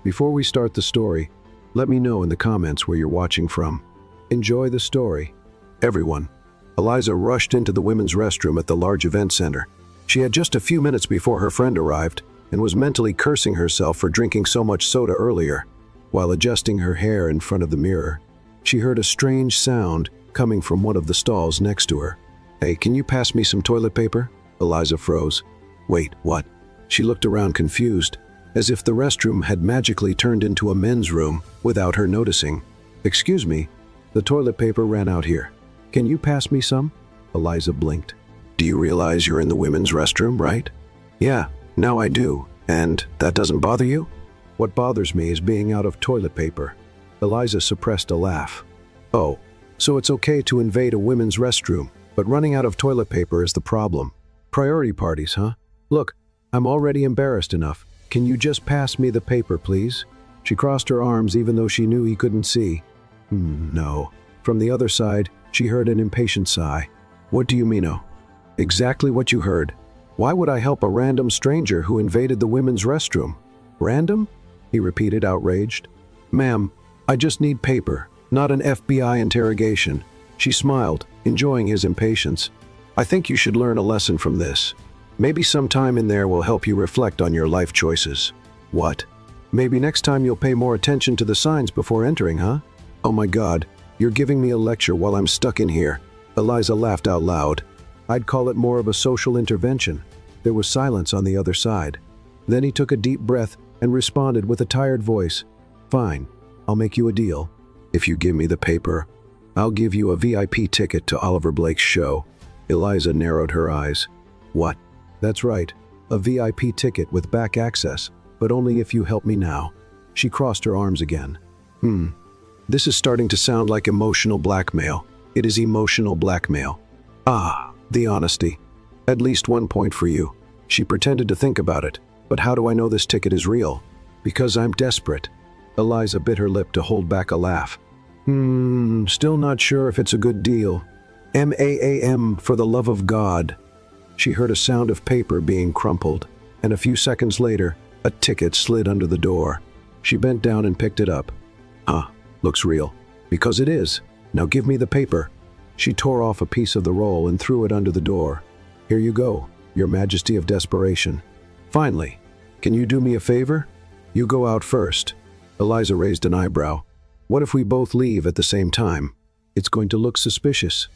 Before we start the story, let me know in the comments where you're watching from. Enjoy the story. Everyone. Eliza rushed into the women's restroom at the large event center. She had just a few minutes before her friend arrived and was mentally cursing herself for drinking so much soda earlier. While adjusting her hair in front of the mirror, she heard a strange sound coming from one of the stalls next to her. "Hey, can you pass me some toilet paper?" Eliza froze. "Wait, what?" She looked around confused, as if the restroom had magically turned into a men's room without her noticing. "Excuse me, the toilet paper ran out here. Can you pass me some?" Eliza blinked. "Do you realize you're in the women's restroom, right?" "Yeah, now I do. And that doesn't bother you?" "What bothers me is being out of toilet paper." Eliza suppressed a laugh. "Oh, so it's okay to invade a women's restroom, but running out of toilet paper is the problem. Priority parties, huh? Look, I'm already embarrassed enough. Can you just pass me the paper, please?" She crossed her arms even though she knew he couldn't see. No. From the other side, she heard an impatient sigh. "What do you mean, oh?" "Exactly what you heard. Why would I help a random stranger who invaded the women's restroom?" "Random?" he repeated, outraged. "Ma'am, I just need paper, not an FBI interrogation." She smiled, enjoying his impatience. "I think you should learn a lesson from this. Maybe some time in there will help you reflect on your life choices." "What?" "Maybe next time you'll pay more attention to the signs before entering, huh?" "Oh my God, you're giving me a lecture while I'm stuck in here." Eliza laughed out loud. "I'd call it more of a social intervention." There was silence on the other side. Then he took a deep breath and responded with a tired voice. "Fine, I'll make you a deal. If you give me the paper, I'll give you a VIP ticket to Oliver Blake's show." Eliza narrowed her eyes. "What?" "That's right, a VIP ticket with back access, but only if you help me now." She crossed her arms again. This is starting to sound like emotional blackmail. It is emotional blackmail. Ah, the honesty. At least 1 point for you." She pretended to think about it. "But how do I know this ticket is real?" "Because I'm desperate." Eliza bit her lip to hold back a laugh. Still not sure if it's a good deal. MAAM, for the love of God." She heard a sound of paper being crumpled, and a few seconds later, a ticket slid under the door. She bent down and picked it up. Looks real." "Because it is. Now give me the paper." She tore off a piece of the roll and threw it under the door. "Here you go, Your Majesty of Desperation." "Finally. Can you do me a favor?" "You go out first." Eliza raised an eyebrow. "What if we both leave at the same time? It's going to look suspicious."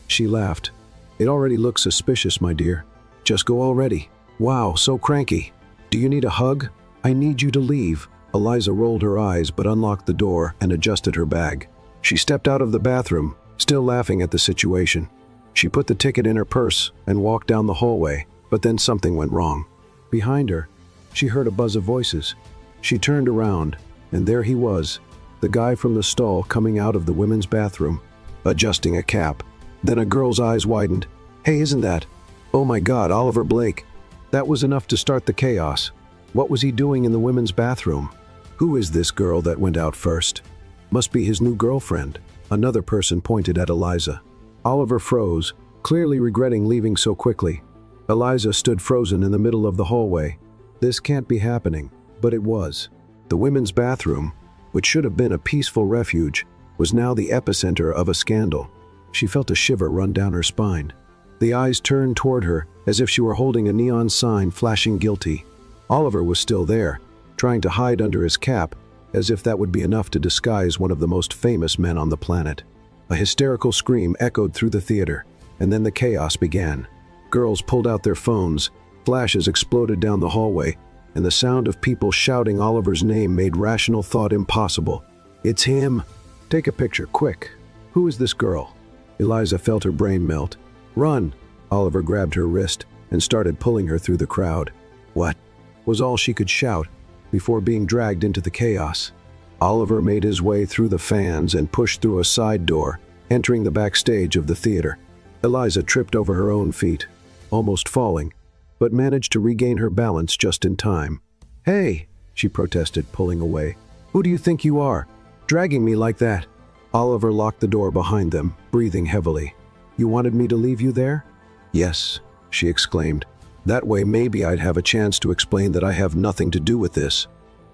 She laughed. "It already looks suspicious, my dear. Just go already." "Wow, so cranky. Do you need a hug? I need you to leave." Eliza rolled her eyes but unlocked the door and adjusted her bag. She stepped out of the bathroom, still laughing at the situation. She put the ticket in her purse and walked down the hallway, but then something went wrong. Behind her, she heard a buzz of voices. She turned around, and there he was, the guy from the stall coming out of the women's bathroom, adjusting a cap. Then a girl's eyes widened. "Hey, isn't that? Oh my God, Oliver Blake." That was enough to start the chaos. What was he doing in the women's bathroom? Who is this girl that went out first? Must be his new girlfriend. Another person pointed at Eliza. Oliver froze, clearly regretting leaving so quickly. Eliza stood frozen in the middle of the hallway. This can't be happening, but it was. The women's bathroom, which should have been a peaceful refuge, was now the epicenter of a scandal. She felt a shiver run down her spine. The eyes turned toward her as if she were holding a neon sign flashing guilty. Oliver was still there, trying to hide under his cap, as if that would be enough to disguise one of the most famous men on the planet. A hysterical scream echoed through the theater, and then the chaos began. Girls pulled out their phones, flashes exploded down the hallway, and the sound of people shouting Oliver's name made rational thought impossible. "It's him! Take a picture, quick! Who is this girl?" Eliza felt her brain melt. "Run!" Oliver grabbed her wrist and started pulling her through the crowd. "What?" was all she could shout before being dragged into the chaos. Oliver made his way through the fans and pushed through a side door, entering the backstage of the theater. Eliza tripped over her own feet, almost falling, but managed to regain her balance just in time. "Hey!" she protested, pulling away. "Who do you think you are, dragging me like that?" Oliver locked the door behind them, breathing heavily. "You wanted me to leave you there?" "Yes," she exclaimed. "That way maybe I'd have a chance to explain that I have nothing to do with this."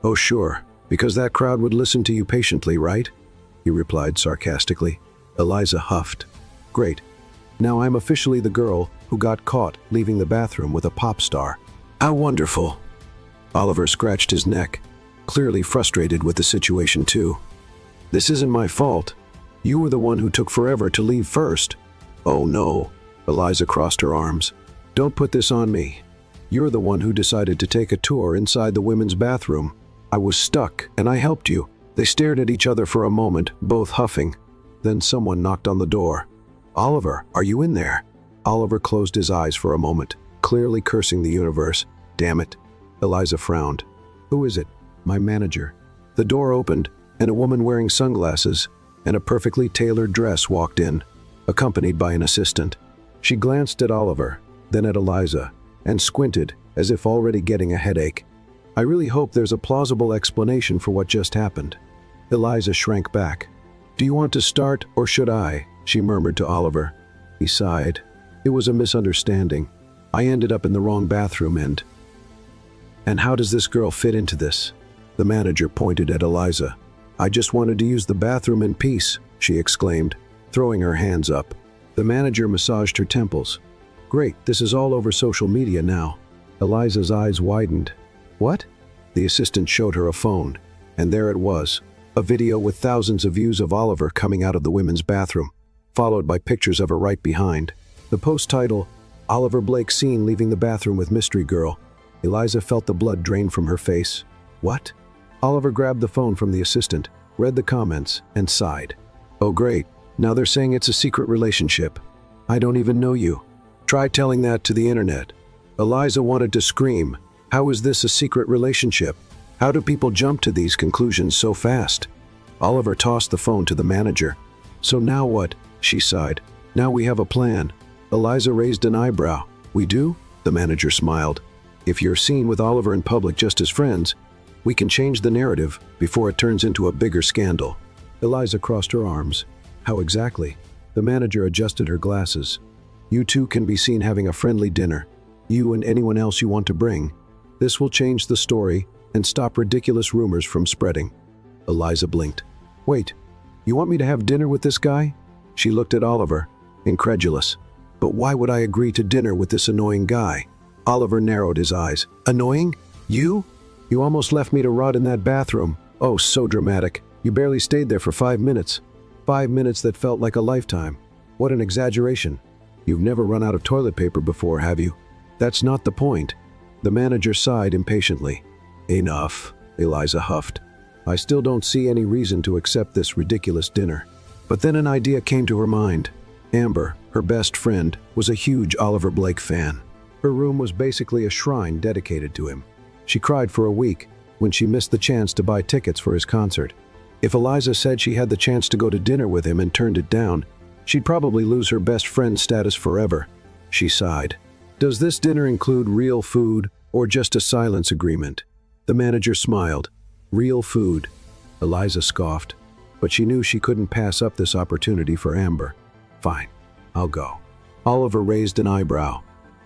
"Oh sure, Because that crowd would listen to you patiently, right? He replied sarcastically. Eliza huffed. Great. Now I'm officially the girl who got caught leaving the bathroom with a pop star. How wonderful. Oliver scratched his neck, clearly frustrated with the situation too. This isn't my fault. You were the one who took forever to leave first. Oh no. Eliza crossed her arms. Don't put this on me. You're the one who decided to take a tour inside the women's bathroom. I was stuck, and I helped you. They stared at each other for a moment, both huffing. Then someone knocked on the door. Oliver, are you in there? Oliver closed his eyes for a moment, clearly cursing the universe. Damn it. Eliza frowned. Who is it? My manager. The door opened, and a woman wearing sunglasses and a perfectly tailored dress walked in, accompanied by an assistant. She glanced at Oliver, then at Eliza, and squinted as if already getting a headache. I really hope there's a plausible explanation for what just happened. Eliza shrank back. Do you want to start, or should I? She murmured to Oliver. He sighed. It was a misunderstanding. I ended up in the wrong bathroom And how does this girl fit into this? The manager pointed at Eliza. I just wanted to use the bathroom in peace, she exclaimed, throwing her hands up. The manager massaged her temples. Great, this is all over social media now. Eliza's eyes widened. What? The assistant showed her a phone, and there it was, a video with thousands of views of Oliver coming out of the women's bathroom, followed by pictures of her right behind. The post title, Oliver Blake seen leaving the bathroom with mystery girl. Eliza felt the blood drain from her face. What? Oliver grabbed the phone from the assistant, read the comments, and sighed. Oh great, now they're saying it's a secret relationship. I don't even know you. Try telling that to the internet. Eliza wanted to scream. How is this a secret relationship? How do people jump to these conclusions so fast? Oliver tossed the phone to the manager. So now what? She sighed. Now we have a plan. Eliza raised an eyebrow. We do? The manager smiled. If you're seen with Oliver in public just as friends, we can change the narrative before it turns into a bigger scandal. Eliza crossed her arms. How exactly? The manager adjusted her glasses. You two can be seen having a friendly dinner. You and anyone else you want to bring. This will change the story and stop ridiculous rumors from spreading. Eliza blinked. Wait, you want me to have dinner with this guy? She looked at Oliver, incredulous. But why would I agree to dinner with this annoying guy? Oliver narrowed his eyes. Annoying? You? You almost left me to rot in that bathroom. Oh, so dramatic. You barely stayed there for 5 minutes. 5 minutes that felt like a lifetime. What an exaggeration. You've never run out of toilet paper before, have you? That's not the point. The manager sighed impatiently. Enough, Eliza huffed. I still don't see any reason to accept this ridiculous dinner. But then an idea came to her mind. Amber, her best friend, was a huge Oliver Blake fan. Her room was basically a shrine dedicated to him. She cried for a week when she missed the chance to buy tickets for his concert. If Eliza said she had the chance to go to dinner with him and turned it down, she'd probably lose her best friend status forever. She sighed. Does this dinner include real food or just a silence agreement? The manager smiled. Real food. Eliza scoffed, but she knew she couldn't pass up this opportunity for Amber. Fine, I'll go. Oliver raised an eyebrow.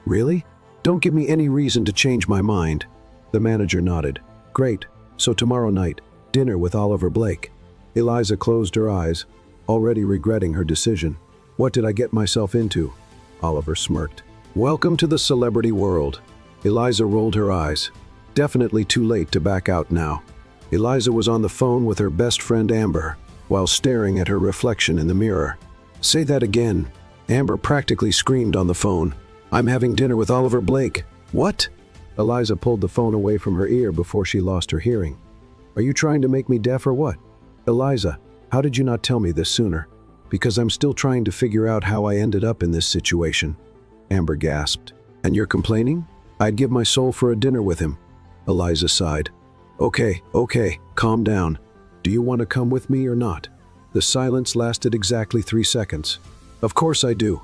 Really? Don't give me any reason to change my mind. The manager nodded. Great, so tomorrow night, dinner with Oliver Blake. Eliza closed her eyes, already regretting her decision. What did I get myself into? Oliver smirked. Welcome to the celebrity world. Eliza rolled her eyes. Definitely too late to back out now. Eliza was on the phone with her best friend Amber, while staring at her reflection in the mirror. Say that again. Amber practically screamed on the phone. I'm having dinner with Oliver Blake. What? Eliza pulled the phone away from her ear before she lost her hearing. Are you trying to make me deaf or what? Eliza, how did you not tell me this sooner? Because I'm still trying to figure out how I ended up in this situation. Amber gasped. And you're complaining? I'd give my soul for a dinner with him. Eliza sighed. Okay, calm down. Do you want to come with me or not? The silence lasted exactly 3 seconds. Of course I do.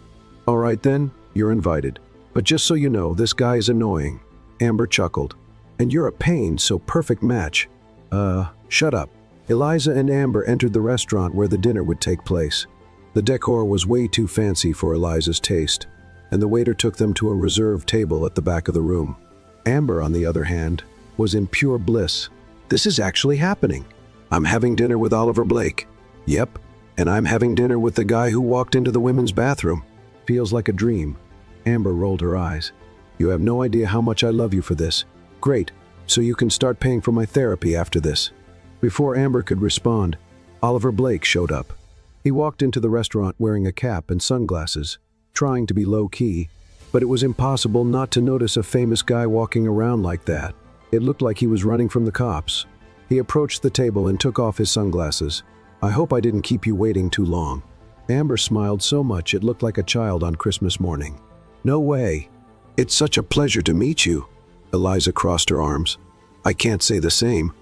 All right then, you're invited. But just so you know, this guy is annoying. Amber chuckled. And you're a pain, so perfect match. Shut up. Eliza and Amber entered the restaurant where the dinner would take place. The decor was way too fancy for Eliza's taste, and the waiter took them to a reserved table at the back of the room. Amber, on the other hand, was in pure bliss, This is actually happening. I'm having dinner with Oliver Blake. Yep, and I'm having dinner with the guy who walked into the women's bathroom. Feels like a dream. Amber rolled her eyes. You have no idea how much I love you for this. Great, so you can start paying for my therapy after this. Before Amber could respond, Oliver Blake showed up. He walked into the restaurant wearing a cap and sunglasses, trying to be low-key, but it was impossible not to notice a famous guy walking around like that. It looked like he was running from the cops. He approached the table and took off his sunglasses. I hope I didn't keep you waiting too long. Amber smiled so much it looked like a child on Christmas morning. No way. It's such a pleasure to meet you. Eliza crossed her arms. I can't say the same.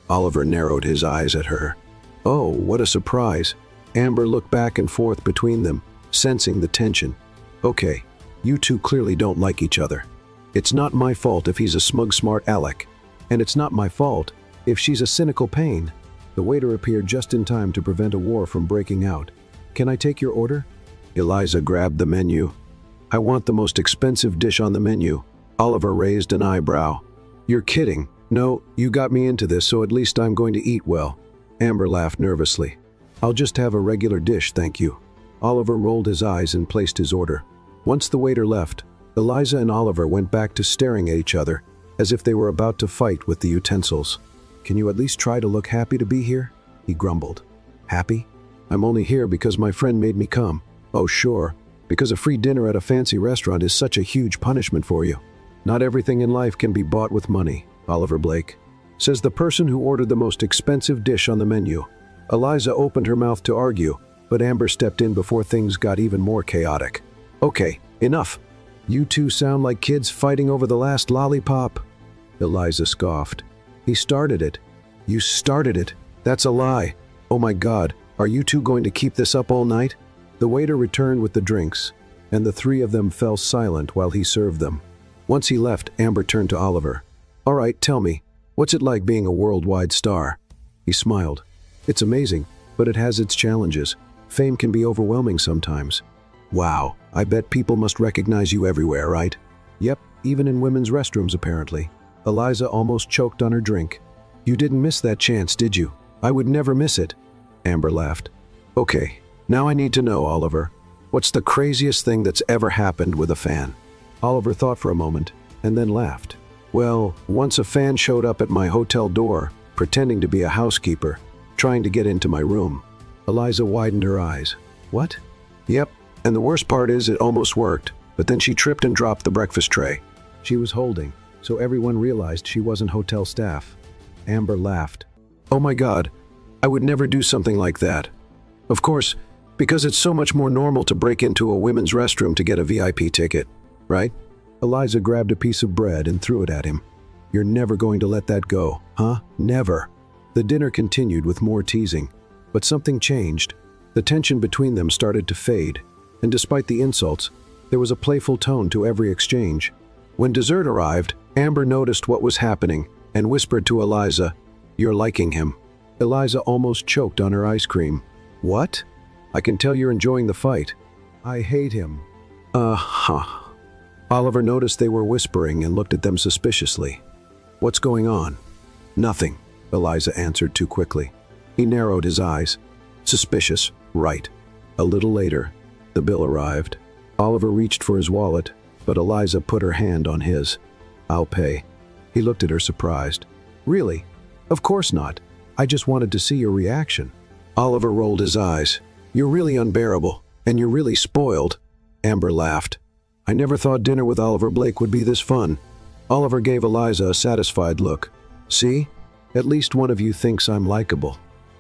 Oliver narrowed his eyes at her. Oh, what a surprise. Amber looked back and forth between them, sensing the tension. Okay, you two clearly don't like each other. It's not my fault if he's a smug smart aleck. And it's not my fault if she's a cynical pain. The waiter appeared just in time to prevent a war from breaking out. Can I take your order? Eliza grabbed the menu. I want the most expensive dish on the menu. Oliver raised an eyebrow. You're kidding. No, you got me into this, so at least I'm going to eat well. Amber laughed nervously. I'll just have a regular dish, thank you. Oliver rolled his eyes and placed his order. Once the waiter left, Eliza and Oliver went back to staring at each other, as if they were about to fight with the utensils. Can you at least try to look happy to be here? He grumbled. Happy? I'm only here because my friend made me come. Oh, sure, because a free dinner at a fancy restaurant is such a huge punishment for you. Not everything in life can be bought with money, Oliver Blake. Says the person who ordered the most expensive dish on the menu. Eliza opened her mouth to argue, but Amber stepped in before things got even more chaotic. Okay, enough. You two sound like kids fighting over the last lollipop. Eliza scoffed. He started it. You started it. That's a lie. Oh my God, are you two going to keep this up all night? The waiter returned with the drinks, and the three of them fell silent while he served them. Once he left, Amber turned to Oliver. All right, tell me, what's it like being a worldwide star? He smiled. It's amazing, but it has its challenges. Fame can be overwhelming sometimes. Wow, I bet people must recognize you everywhere, right? Yep, even in women's restrooms apparently. Eliza almost choked on her drink. You didn't miss that chance, did you? I would never miss it. Amber laughed. Okay, now I need to know, Oliver. What's the craziest thing that's ever happened with a fan? Oliver thought for a moment, and then laughed. Well, once a fan showed up at my hotel door, pretending to be a housekeeper, trying to get into my room. Eliza widened her eyes. What? Yep, and the worst part is it almost worked, but then she tripped and dropped the breakfast tray. She was holding, so everyone realized she wasn't hotel staff. Amber laughed. Oh my God, I would never do something like that. Of course, because it's so much more normal to break into a women's restroom to get a VIP ticket, right? Eliza grabbed a piece of bread and threw it at him. You're never going to let that go, huh? Never. The dinner continued with more teasing, but something changed. The tension between them started to fade, and despite the insults, there was a playful tone to every exchange. When dessert arrived, Amber noticed what was happening and whispered to Eliza, "You're liking him." Eliza almost choked on her ice cream. What? I can tell you're enjoying the fight. I hate him. Uh-huh. Oliver noticed they were whispering and looked at them suspiciously. What's going on? Nothing, Eliza answered too quickly. He narrowed his eyes. Suspicious, right. A little later, the bill arrived. Oliver reached for his wallet, but Eliza put her hand on his. I'll pay. He looked at her surprised. Really? Of course not. I just wanted to see your reaction. Oliver rolled his eyes. You're really unbearable, and you're really spoiled. Amber laughed. I never thought dinner with Oliver Blake would be this fun. Oliver gave Eliza a satisfied look. See? At least one of you thinks I'm likable.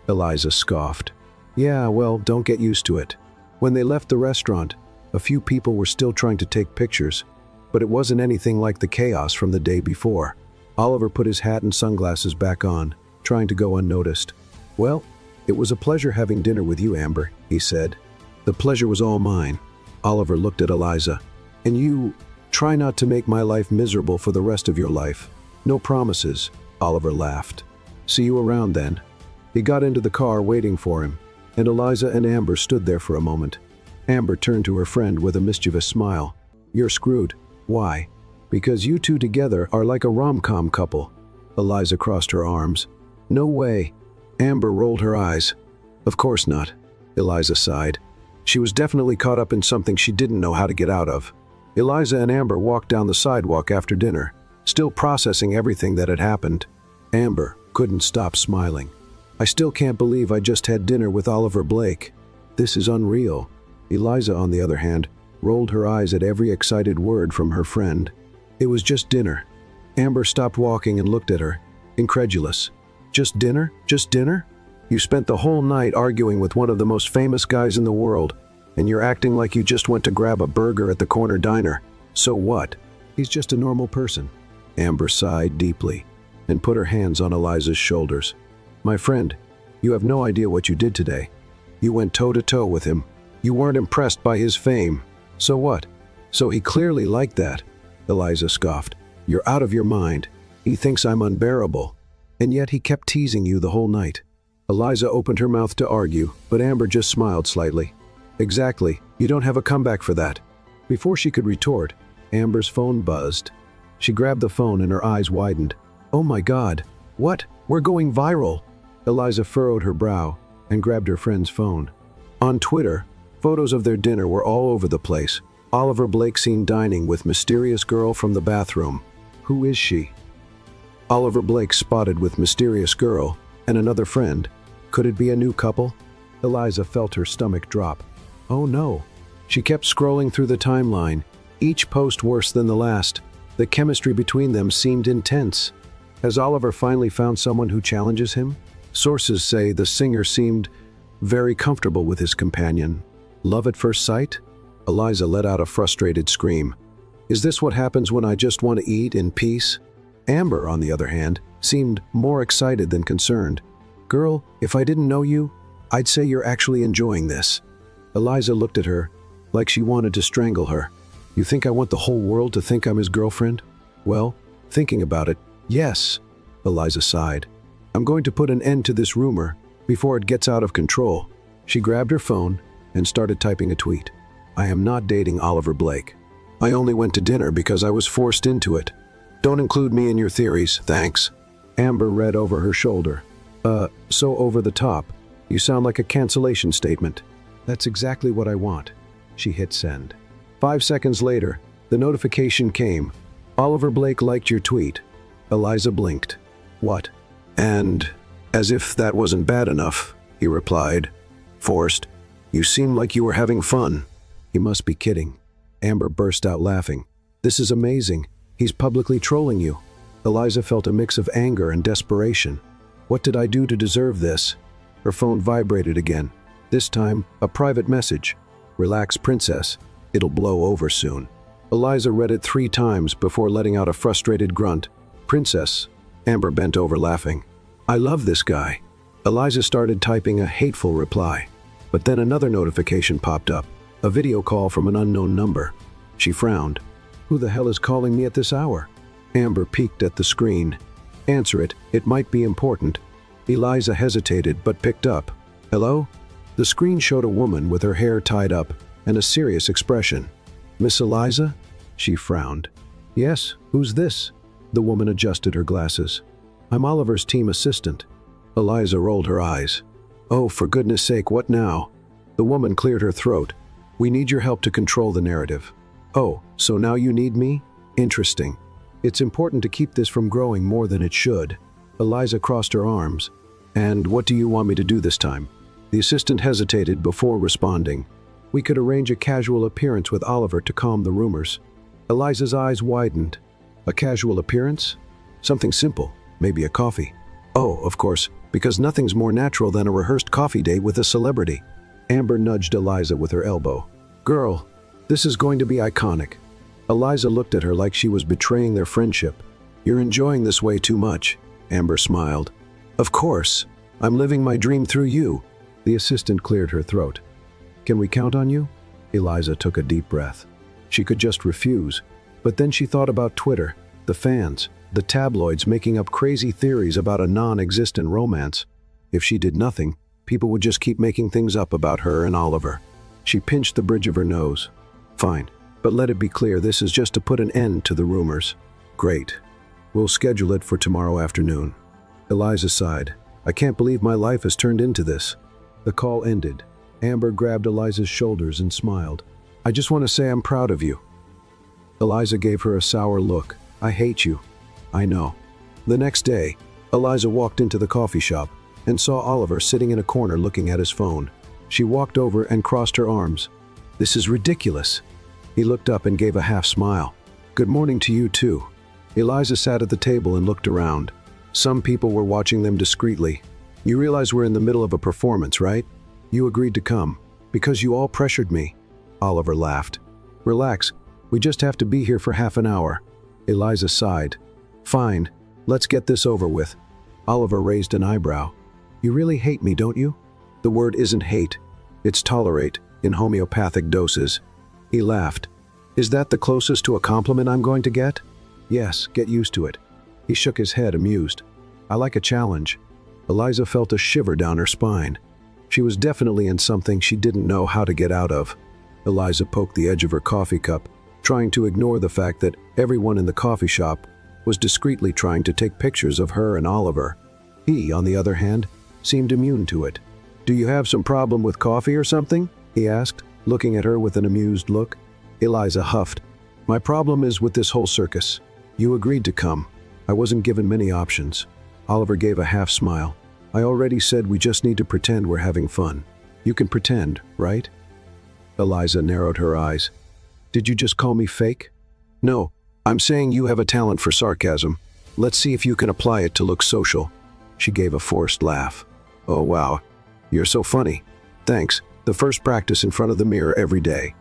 Eliza scoffed. Yeah, well, don't get used to it. When they left the restaurant, a few people were still trying to take pictures, but it wasn't anything like the chaos from the day before. Oliver put his hat and sunglasses back on, trying to go unnoticed. Well, it was a pleasure having dinner with you, Amber, he said. The pleasure was all mine. Oliver looked at Eliza. And you, try not to make my life miserable for the rest of your life. No promises, Oliver laughed. See you around then. He got into the car waiting for him, and Eliza and Amber stood there for a moment. Amber turned to her friend with a mischievous smile. You're screwed. Why? Because you two together are like a rom-com couple. Eliza crossed her arms. No way. Amber rolled her eyes. Of course not. Eliza sighed. She was definitely caught up in something she didn't know how to get out of. Eliza and Amber walked down the sidewalk after dinner, still processing everything that had happened. Amber couldn't stop smiling. I still can't believe I just had dinner with Oliver Blake. This is unreal. Eliza, on the other hand, rolled her eyes at every excited word from her friend. It was just dinner. Amber stopped walking and looked at her, incredulous. Just dinner? Just dinner? You spent the whole night arguing with one of the most famous guys in the world, and you're acting like you just went to grab a burger at the corner diner. So what? He's just a normal person. Amber sighed deeply and put her hands on Eliza's shoulders. My friend, you have no idea what you did today. You went toe-to-toe with him. You weren't impressed by his fame. So what? So he clearly liked that. Eliza scoffed. You're out of your mind. He thinks I'm unbearable. And yet he kept teasing you the whole night. Eliza opened her mouth to argue, but Amber just smiled slightly. Exactly. You don't have a comeback for that. Before she could retort, Amber's phone buzzed. She grabbed the phone and her eyes widened. Oh my God. What? We're going viral. Eliza furrowed her brow and grabbed her friend's phone. On Twitter, photos of their dinner were all over the place. Oliver Blake seen dining with mysterious girl from the bathroom. Who is she? Oliver Blake spotted with mysterious girl and another friend. Could it be a new couple? Eliza felt her stomach drop. Oh no. She kept scrolling through the timeline, each post worse than the last. The chemistry between them seemed intense. Has Oliver finally found someone who challenges him? Sources say the singer seemed very comfortable with his companion. Love at first sight? Eliza let out a frustrated scream. Is this what happens when I just want to eat in peace? Amber, on the other hand, seemed more excited than concerned. Girl, if I didn't know you, I'd say you're actually enjoying this. Eliza looked at her like she wanted to strangle her. You think I want the whole world to think I'm his girlfriend? Well, thinking about it, yes. Eliza sighed. I'm going to put an end to this rumor before it gets out of control. She grabbed her phone and started typing a tweet. I am not dating Oliver Blake. I only went to dinner because I was forced into it. Don't include me in your theories, thanks. Amber read over her shoulder. So over the top. You sound like a cancellation statement. That's exactly what I want. She hit send. 5 seconds later, the notification came. Oliver Blake liked your tweet. Eliza blinked. What? And, as if that wasn't bad enough, he replied. Forced. You seem like you were having fun. He must be kidding. Amber burst out laughing. This is amazing. He's publicly trolling you. Eliza felt a mix of anger and desperation. What did I do to deserve this? Her phone vibrated again. This time, a private message. Relax, princess. It'll blow over soon. Eliza read it 3 times before letting out a frustrated grunt. Princess. Amber bent over laughing. I love this guy. Eliza started typing a hateful reply. But then another notification popped up. A video call from an unknown number. She frowned. Who the hell is calling me at this hour? Amber peeked at the screen. Answer it. It might be important. Eliza hesitated but picked up. Hello? The screen showed a woman with her hair tied up and a serious expression. Miss Eliza? She frowned. Yes, who's this? The woman adjusted her glasses. I'm Oliver's team assistant. Eliza rolled her eyes. Oh, for goodness sake, what now? The woman cleared her throat. We need your help to control the narrative. Oh, so now you need me? Interesting. It's important to keep this from growing more than it should. Eliza crossed her arms. And what do you want me to do this time? The assistant hesitated before responding. We could arrange a casual appearance with Oliver to calm the rumors. Eliza's eyes widened. A casual appearance? Something simple, maybe a coffee. Oh, of course, because nothing's more natural than a rehearsed coffee date with a celebrity. Amber nudged Eliza with her elbow. Girl, this is going to be iconic. Eliza looked at her like she was betraying their friendship. You're enjoying this way too much, Amber smiled. Of course. I'm living my dream through you. The assistant cleared her throat. Can we count on you? Eliza took a deep breath. She could just refuse. But then she thought about Twitter, the fans, the tabloids making up crazy theories about a non-existent romance. If she did nothing, people would just keep making things up about her and Oliver. She pinched the bridge of her nose. Fine, but let it be clear this is just to put an end to the rumors. Great. We'll schedule it for tomorrow afternoon. Eliza sighed. I can't believe my life has turned into this. The call ended. Amber grabbed Eliza's shoulders and smiled. I just want to say I'm proud of you. Eliza gave her a sour look. I hate you. I know. The next day, Eliza walked into the coffee shop and saw Oliver sitting in a corner looking at his phone. She walked over and crossed her arms. This is ridiculous. He looked up and gave a half smile. Good morning to you too. Eliza sat at the table and looked around. Some people were watching them discreetly. You realize we're in the middle of a performance, right? You agreed to come. Because you all pressured me. Oliver laughed. Relax. We just have to be here for half an hour. Eliza sighed. Fine. Let's get this over with. Oliver raised an eyebrow. You really hate me, don't you? The word isn't hate. It's tolerate, in homeopathic doses. He laughed. Is that the closest to a compliment I'm going to get? Yes, get used to it. He shook his head, amused. I like a challenge. Eliza felt a shiver down her spine. She was definitely in something she didn't know how to get out of. Eliza poked the edge of her coffee cup, trying to ignore the fact that everyone in the coffee shop was discreetly trying to take pictures of her and Oliver. He, on the other hand, seemed immune to it. Do you have some problem with coffee or something? He asked, looking at her with an amused look. Eliza huffed. My problem is with this whole circus. You agreed to come. I wasn't given many options. Oliver gave a half smile. I already said we just need to pretend we're having fun. You can pretend, right? Eliza narrowed her eyes. Did you just call me fake? No, I'm saying you have a talent for sarcasm. Let's see if you can apply it to look social. She gave a forced laugh. Oh wow, you're so funny. Thanks. The first practice in front of the mirror every day.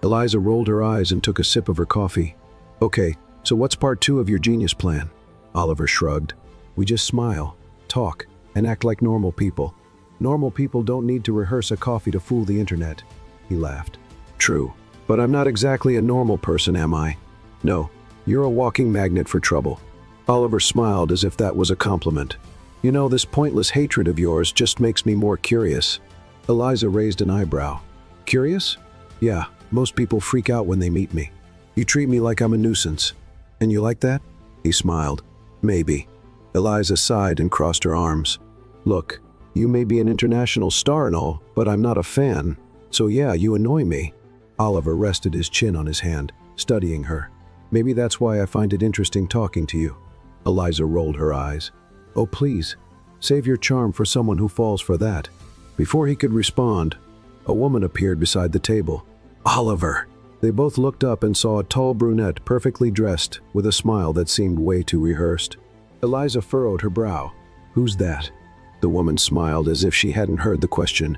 Eliza rolled her eyes and took a sip of her coffee. Okay, so what's part 2 of your genius plan? Oliver shrugged. We just smile, talk, and act like normal people. Normal people don't need to rehearse a coffee to fool the internet. He laughed. True, but I'm not exactly a normal person, am I? No, you're a walking magnet for trouble. Oliver smiled as if that was a compliment. You know, this pointless hatred of yours just makes me more curious. Eliza raised an eyebrow. Curious? Yeah, most people freak out when they meet me. You treat me like I'm a nuisance. And you like that? He smiled. Maybe. Eliza sighed and crossed her arms. Look, you may be an international star and all, but I'm not a fan. So yeah, you annoy me. Oliver rested his chin on his hand, studying her. Maybe that's why I find it interesting talking to you. Eliza rolled her eyes. Oh please, save your charm for someone who falls for that. Before he could respond, a woman appeared beside the table. Oliver! They both looked up and saw a tall brunette perfectly dressed, with a smile that seemed way too rehearsed. Eliza furrowed her brow. Who's that? The woman smiled as if she hadn't heard the question.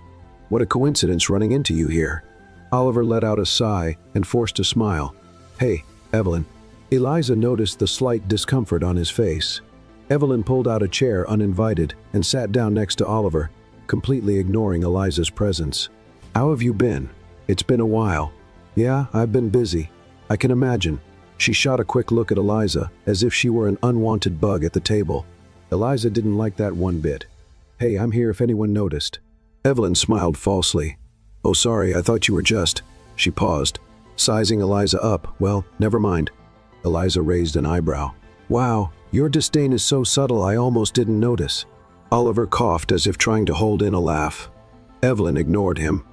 What a coincidence running into you here. Oliver let out a sigh and forced a smile. Hey, Evelyn. Eliza noticed the slight discomfort on his face. Evelyn pulled out a chair uninvited and sat down next to Oliver, completely ignoring Eliza's presence. How have you been? It's been a while. Yeah, I've been busy. I can imagine. She shot a quick look at Eliza, as if she were an unwanted bug at the table. Eliza didn't like that one bit. Hey, I'm here if anyone noticed. Evelyn smiled falsely. Oh, sorry, I thought you were just... She paused, sizing Eliza up. Well, never mind. Eliza raised an eyebrow. Wow, your disdain is so subtle I almost didn't notice. Oliver coughed as if trying to hold in a laugh. Evelyn ignored him.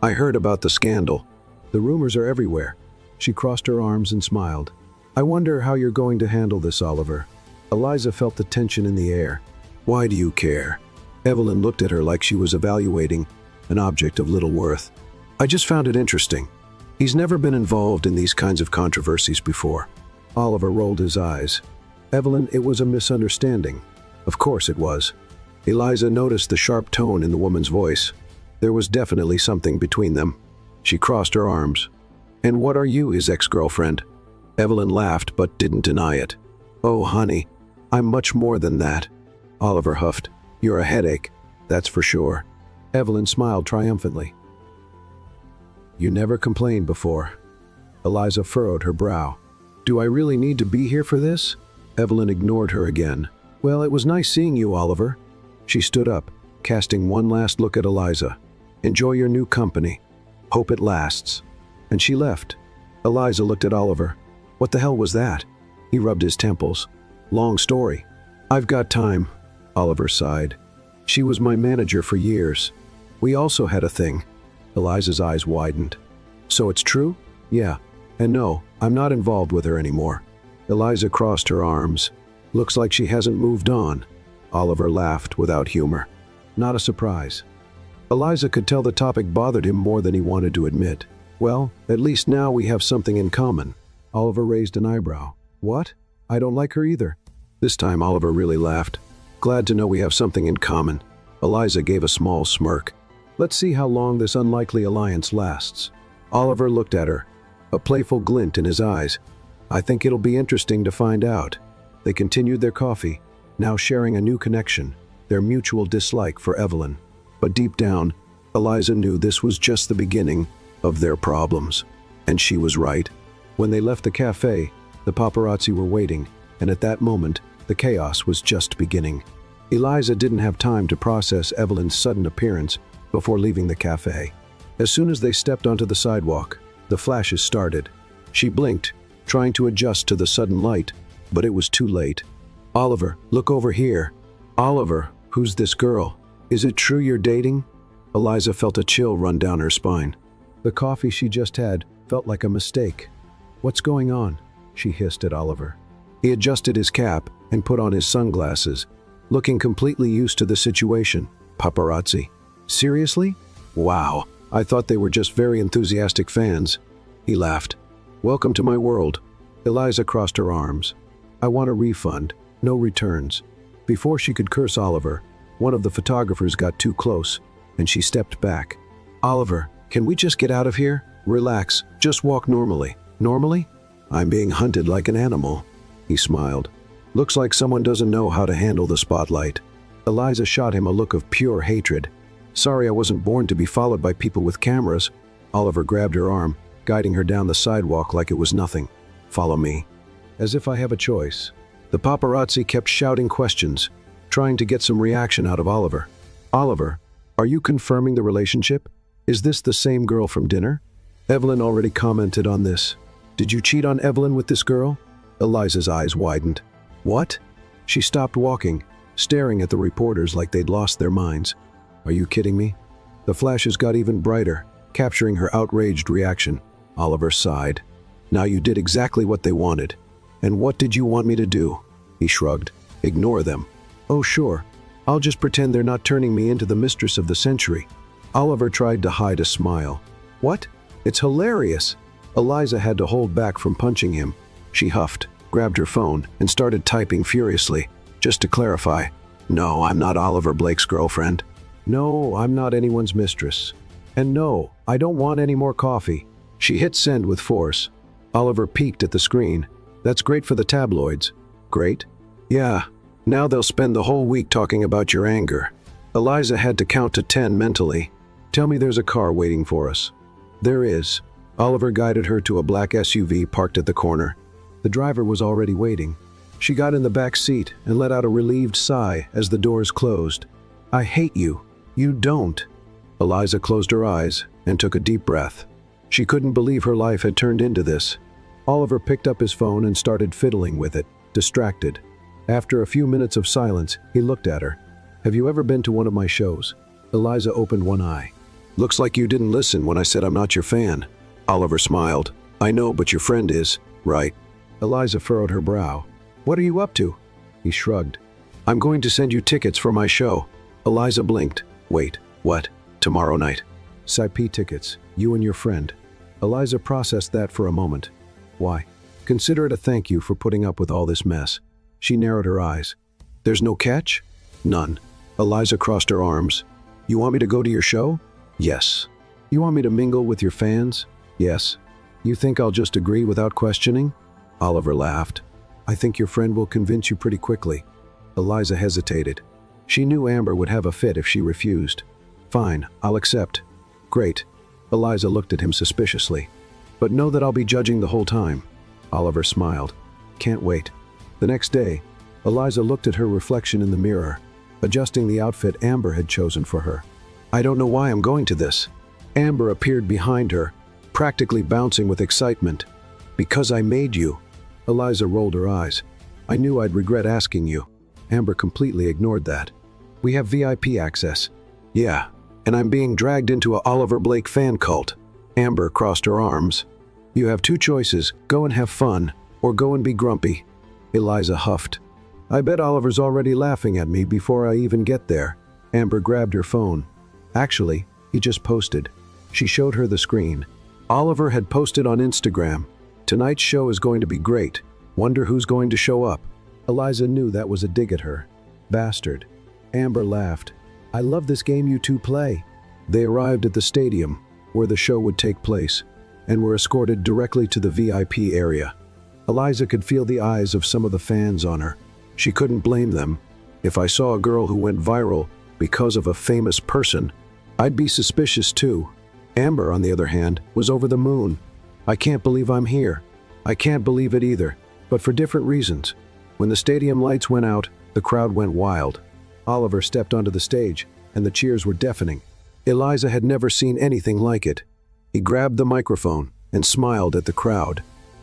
I heard about the scandal. The rumors are everywhere. She crossed her arms and smiled. I wonder how you're going to handle this, Oliver. Eliza felt the tension in the air. Why do you care? Evelyn looked at her like she was evaluating an object of little worth. I just found it interesting. He's never been involved in these kinds of controversies before. Oliver rolled his eyes. Evelyn, it was a misunderstanding. Of course it was. Eliza noticed the sharp tone in the woman's voice. There was definitely something between them. She crossed her arms. And what are you, his ex-girlfriend? Evelyn laughed but didn't deny it. Oh, honey, I'm much more than that. Oliver huffed. You're a headache, that's for sure. Evelyn smiled triumphantly. You never complained before. Eliza furrowed her brow. Do I really need to be here for this? Evelyn ignored her again. Well, it was nice seeing you, Oliver. She stood up, casting one last look at Eliza. Enjoy your new company. Hope it lasts. And she left. Eliza looked at Oliver. What the hell was that? He rubbed his temples. Long story. I've got time. Oliver sighed. She was my manager for years. We also had a thing. Eliza's eyes widened. So it's true? Yeah. And no, I'm not involved with her anymore. Eliza crossed her arms. Looks like she hasn't moved on. Oliver laughed without humor. Not a surprise. Eliza could tell the topic bothered him more than he wanted to admit. Well, at least now we have something in common. Oliver raised an eyebrow. What? I don't like her either. This time Oliver really laughed. Glad to know we have something in common. Eliza gave a small smirk. Let's see how long this unlikely alliance lasts. Oliver looked at her, a playful glint in his eyes. I think it'll be interesting to find out. They continued their coffee, now sharing a new connection, their mutual dislike for Evelyn. But deep down, Eliza knew this was just the beginning of their problems. And she was right. When they left the cafe, the paparazzi were waiting, and at that moment, the chaos was just beginning. Eliza didn't have time to process Evelyn's sudden appearance before leaving the cafe. As soon as they stepped onto the sidewalk, the flashes started. She blinked, trying to adjust to the sudden light, but it was too late. Oliver, look over here. Oliver, who's this girl? Is it true you're dating? Eliza felt a chill run down her spine. The coffee she just had felt like a mistake. What's going on? She hissed at Oliver. He adjusted his cap and put on his sunglasses, looking completely used to the situation. Paparazzi. Seriously? Wow, I thought they were just very enthusiastic fans. He laughed. Welcome to my world. Eliza crossed her arms. I want a refund, no returns. Before she could curse Oliver, one of the photographers got too close, and she stepped back. Oliver, can we just get out of here? Relax, just walk normally. Normally? I'm being hunted like an animal. He smiled. Looks like someone doesn't know how to handle the spotlight. Eliza shot him a look of pure hatred. Sorry I wasn't born to be followed by people with cameras. Oliver grabbed her arm, guiding her down the sidewalk like it was nothing. Follow me. As if I have a choice. The paparazzi kept shouting questions, trying to get some reaction out of Oliver. Oliver, are you confirming the relationship? Is this the same girl from dinner? Evelyn already commented on this. Did you cheat on Evelyn with this girl? Eliza's eyes widened. What? She stopped walking, staring at the reporters like they'd lost their minds. Are you kidding me? The flashes got even brighter, capturing her outraged reaction. Oliver sighed. Now you did exactly what they wanted. And what did you want me to do? He shrugged. Ignore them. Oh, sure. I'll just pretend they're not turning me into the mistress of the century. Oliver tried to hide a smile. What? It's hilarious. Eliza had to hold back from punching him. She huffed, grabbed her phone, and started typing furiously. Just to clarify, no, I'm not Oliver Blake's girlfriend. No, I'm not anyone's mistress. And no, I don't want any more coffee. She hit send with force. Oliver peeked at the screen. That's great for the tabloids. Great? Yeah. Now they'll spend the whole week talking about your anger. Eliza had to count to 10 mentally. Tell me there's a car waiting for us. There is. Oliver guided her to a black SUV parked at the corner. The driver was already waiting. She got in the back seat and let out a relieved sigh as the doors closed. I hate you. You don't. Eliza closed her eyes and took a deep breath. She couldn't believe her life had turned into this. Oliver picked up his phone and started fiddling with it, distracted. After a few minutes of silence, he looked at her. Have you ever been to one of my shows? Eliza opened one eye. Looks like you didn't listen when I said I'm not your fan. Oliver smiled. I know, but your friend is, right? Eliza furrowed her brow. What are you up to? He shrugged. I'm going to send you tickets for my show. Eliza blinked. Wait, what? Tomorrow night. Saipi tickets, you and your friend. Eliza processed that for a moment. Why? Consider it a thank you for putting up with all this mess. She narrowed her eyes. There's no catch? None. Eliza crossed her arms. You want me to go to your show? Yes. You want me to mingle with your fans? Yes. You think I'll just agree without questioning? Oliver laughed. I think your friend will convince you pretty quickly. Eliza hesitated. She knew Amber would have a fit if she refused. Fine, I'll accept. Great. Eliza looked at him suspiciously. But know that I'll be judging the whole time. Oliver smiled. Can't wait. The next day, Eliza looked at her reflection in the mirror, adjusting the outfit Amber had chosen for her. I don't know why I'm going to this. Amber appeared behind her, practically bouncing with excitement. Because I made you. Eliza rolled her eyes. I knew I'd regret asking you. Amber completely ignored that. We have VIP access. Yeah, and I'm being dragged into a Oliver Blake fan cult. Amber crossed her arms. You have two choices, go and have fun, or go and be grumpy. Eliza huffed. I bet Oliver's already laughing at me before I even get there. Amber grabbed her phone. Actually, he just posted. She showed her the screen. Oliver had posted on Instagram. Tonight's show is going to be great. Wonder who's going to show up. Eliza knew that was a dig at her. Bastard. Amber laughed. I love this game you two play. They arrived at the stadium, where the show would take place, and were escorted directly to the VIP area. Eliza could feel the eyes of some of the fans on her. She couldn't blame them. If I saw a girl who went viral because of a famous person, I'd be suspicious too. Amber, on the other hand, was over the moon. I can't believe I'm here. I can't believe it either, but for different reasons. When the stadium lights went out, the crowd went wild. Oliver stepped onto the stage, and the cheers were deafening. Eliza had never seen anything like it. He grabbed the microphone and smiled at the crowd.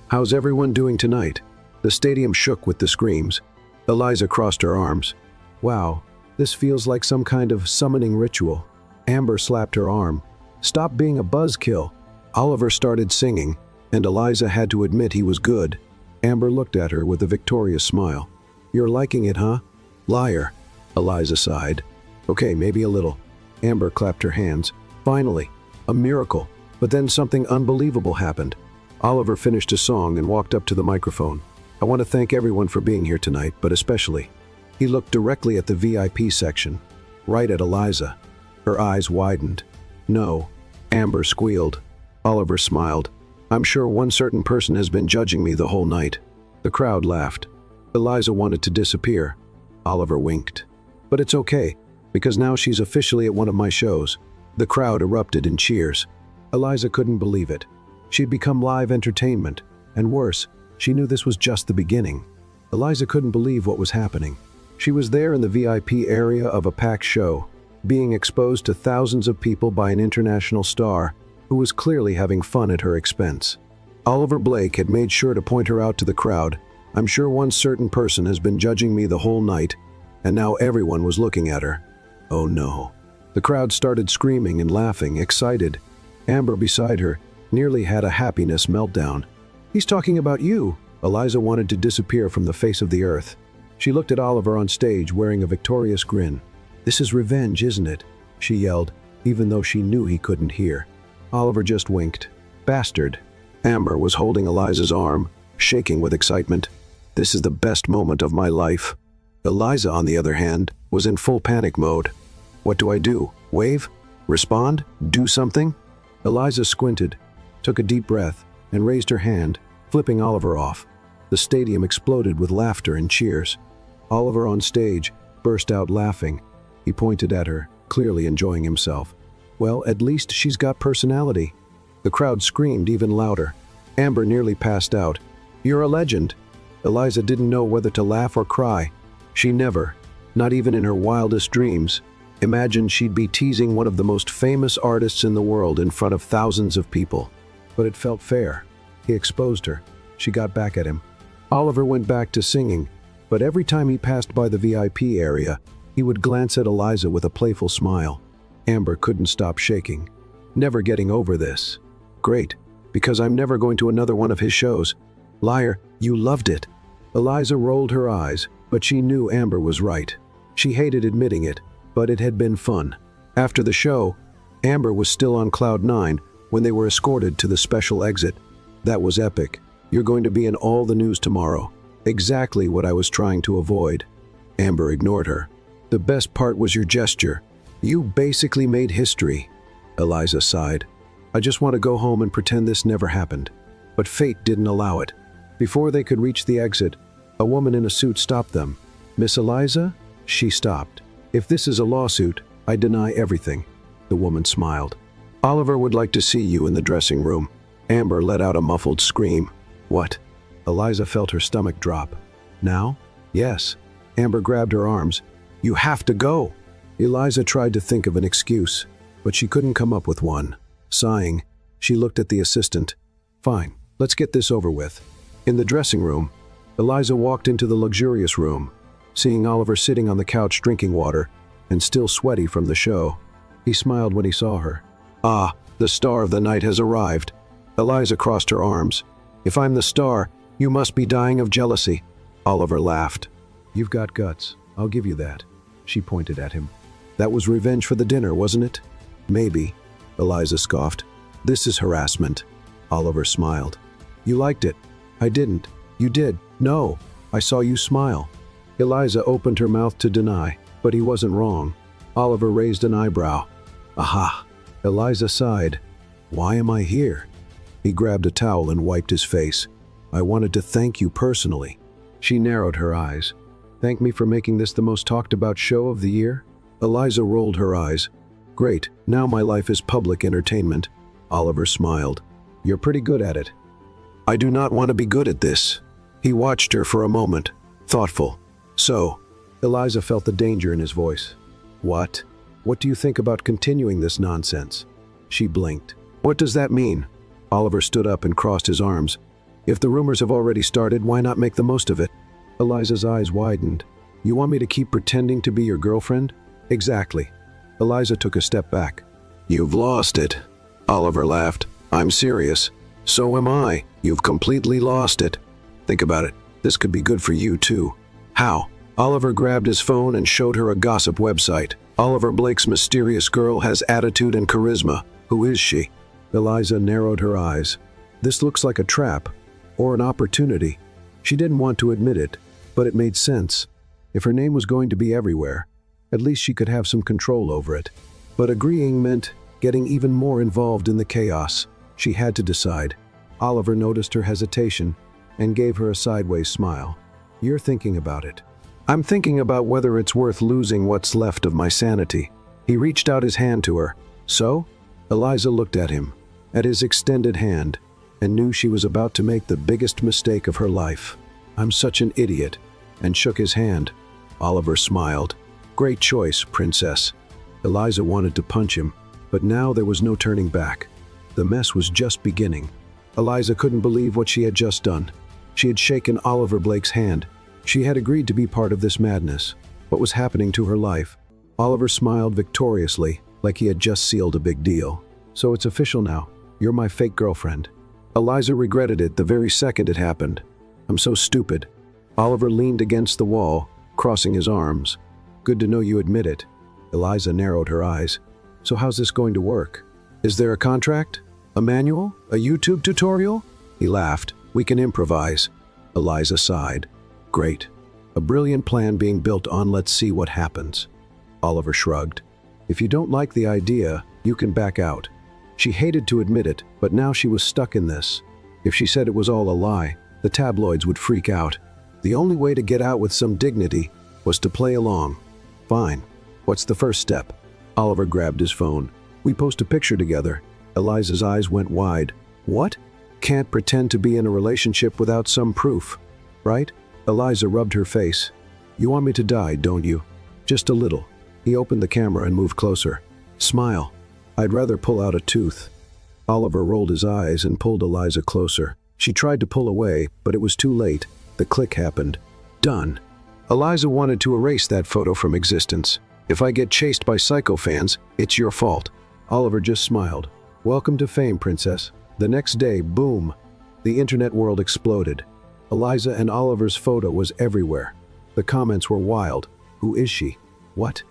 How's everyone doing tonight? The stadium shook with the screams. Eliza crossed her arms. Wow, this feels like some kind of summoning ritual. Amber slapped her arm. Stop being a buzzkill. Oliver started singing, and Eliza had to admit he was good. Amber looked at her with a victorious smile. You're liking it, huh? Liar. Eliza sighed. Okay, maybe a little. Amber clapped her hands. Finally, a miracle. But then something unbelievable happened. Oliver finished a song and walked up to the microphone. I want to thank everyone for being here tonight, but especially. He looked directly at the VIP section, right at Eliza. Her eyes widened. No. Amber squealed. Oliver smiled. I'm sure one certain person has been judging me the whole night. The crowd laughed. Eliza wanted to disappear. Oliver winked. But it's okay, because now she's officially at one of my shows. The crowd erupted in cheers. Eliza couldn't believe it. She'd become live entertainment, and worse, she knew this was just the beginning. Eliza couldn't believe what was happening. She was there in the VIP area of a packed show, being exposed to thousands of people by an international star who was clearly having fun at her expense. Oliver Blake had made sure to point her out to the crowd. I'm sure one certain person has been judging me the whole night, and now everyone was looking at her. Oh no. The crowd started screaming and laughing, excited. Amber beside her nearly had a happiness meltdown. He's talking about you. Eliza wanted to disappear from the face of the earth. She looked at Oliver on stage wearing a victorious grin. This is revenge, isn't it? She yelled, even though she knew he couldn't hear. Oliver just winked. Bastard. Amber was holding Eliza's arm, shaking with excitement. This is the best moment of my life. Eliza, on the other hand, was in full panic mode. What do I do? Wave? Respond? Do something? Eliza squinted, took a deep breath, and raised her hand, flipping Oliver off. The stadium exploded with laughter and cheers. Oliver on stage burst out laughing. He pointed at her, clearly enjoying himself. Well, at least she's got personality. The crowd screamed even louder. Amber nearly passed out. You're a legend. Eliza didn't know whether to laugh or cry. She never, not even in her wildest dreams, imagined she'd be teasing one of the most famous artists in the world in front of thousands of people. But it felt fair. He exposed her. She got back at him. Oliver went back to singing, but every time he passed by the VIP area, he would glance at Eliza with a playful smile. Amber couldn't stop shaking. Never getting over this. Great, because I'm never going to another one of his shows. Liar, you loved it. Eliza rolled her eyes, but she knew Amber was right. She hated admitting it, but it had been fun. After the show, Amber was still on cloud 9 when they were escorted to the special exit. That was epic. You're going to be in all the news tomorrow. Exactly what I was trying to avoid. Amber ignored her. The best part was your gesture. You basically made history. Eliza sighed. I just want to go home and pretend this never happened. But fate didn't allow it. Before they could reach the exit, a woman in a suit stopped them. Miss Eliza? She stopped. If this is a lawsuit, I deny everything. The woman smiled. Oliver would like to see you in the dressing room. Amber let out a muffled scream. What? Eliza felt her stomach drop. Now? Yes. Amber grabbed her arms. You have to go. Eliza tried to think of an excuse, but she couldn't come up with one. Sighing, she looked at the assistant. Fine, let's get this over with. In the dressing room, Eliza walked into the luxurious room. Seeing Oliver sitting on the couch drinking water, and still sweaty from the show. He smiled when he saw her. "Ah, the star of the night has arrived." Eliza crossed her arms. "If I'm the star, you must be dying of jealousy." Oliver laughed. "You've got guts, I'll give you that." She pointed at him. "That was revenge for the dinner, wasn't it?" "Maybe," Eliza scoffed. "This is harassment." Oliver smiled. "You liked it." "I didn't." "You did." "No, I saw you smile." Eliza opened her mouth to deny, but he wasn't wrong. Oliver raised an eyebrow. "Aha." Eliza sighed. "Why am I here?" He grabbed a towel and wiped his face. "I wanted to thank you personally." She narrowed her eyes. "Thank me for making this the most talked about show of the year?" Eliza rolled her eyes. "Great, now my life is public entertainment." Oliver smiled. "You're pretty good at it." "I do not want to be good at this." He watched her for a moment, thoughtful. "So," Eliza felt the danger in his voice. "What? What do you think about continuing this nonsense?" She blinked. "What does that mean?" Oliver stood up and crossed his arms. "If the rumors have already started, why not make the most of it?" Eliza's eyes widened. "You want me to keep pretending to be your girlfriend?" "Exactly." Eliza took a step back. "You've lost it." Oliver laughed. "I'm serious." "So am I. You've completely lost it. Think about it. This could be good for you, too." "How?" Oliver grabbed his phone and showed her a gossip website. "Oliver Blake's mysterious girl has attitude and charisma. Who is she?" Eliza narrowed her eyes. This looks like a trap, or an opportunity. She didn't want to admit it, but it made sense. If her name was going to be everywhere, at least she could have some control over it. But agreeing meant getting even more involved in the chaos. She had to decide. Oliver noticed her hesitation and gave her a sideways smile. "You're thinking about it." "I'm thinking about whether it's worth losing what's left of my sanity." He reached out his hand to her. "So?" Eliza looked at him, at his extended hand, and knew she was about to make the biggest mistake of her life. "I'm such an idiot," and shook his hand. Oliver smiled. "Great choice, princess." Eliza wanted to punch him, but now there was no turning back. The mess was just beginning. Eliza couldn't believe what she had just done. She had shaken Oliver Blake's hand. She had agreed to be part of this madness. What was happening to her life? Oliver smiled victoriously, like he had just sealed a big deal. "So it's official now. You're my fake girlfriend." Eliza regretted it the very second it happened. "I'm so stupid." Oliver leaned against the wall, crossing his arms. "Good to know you admit it." Eliza narrowed her eyes. "So how's this going to work? Is there a contract? A manual? A YouTube tutorial?" He laughed. "We can improvise." Eliza sighed. "Great. A brilliant plan being built on let's see what happens." Oliver shrugged. "If you don't like the idea, you can back out." She hated to admit it, but now she was stuck in this. If she said it was all a lie, the tabloids would freak out. The only way to get out with some dignity was to play along. "Fine. What's the first step?" Oliver grabbed his phone. "We post a picture together." Eliza's eyes went wide. "What?" "Can't pretend to be in a relationship without some proof, right?" Eliza rubbed her face. "You want me to die, don't you?" "Just a little." He opened the camera and moved closer. "Smile." "I'd rather pull out a tooth." Oliver rolled his eyes and pulled Eliza closer. She tried to pull away, but it was too late. The click happened. Done. Eliza wanted to erase that photo from existence. "If I get chased by psycho fans, it's your fault." Oliver just smiled. "Welcome to fame, princess." The next day, boom, the internet world exploded. Eliza and Oliver's photo was everywhere. The comments were wild. "Who is she? What?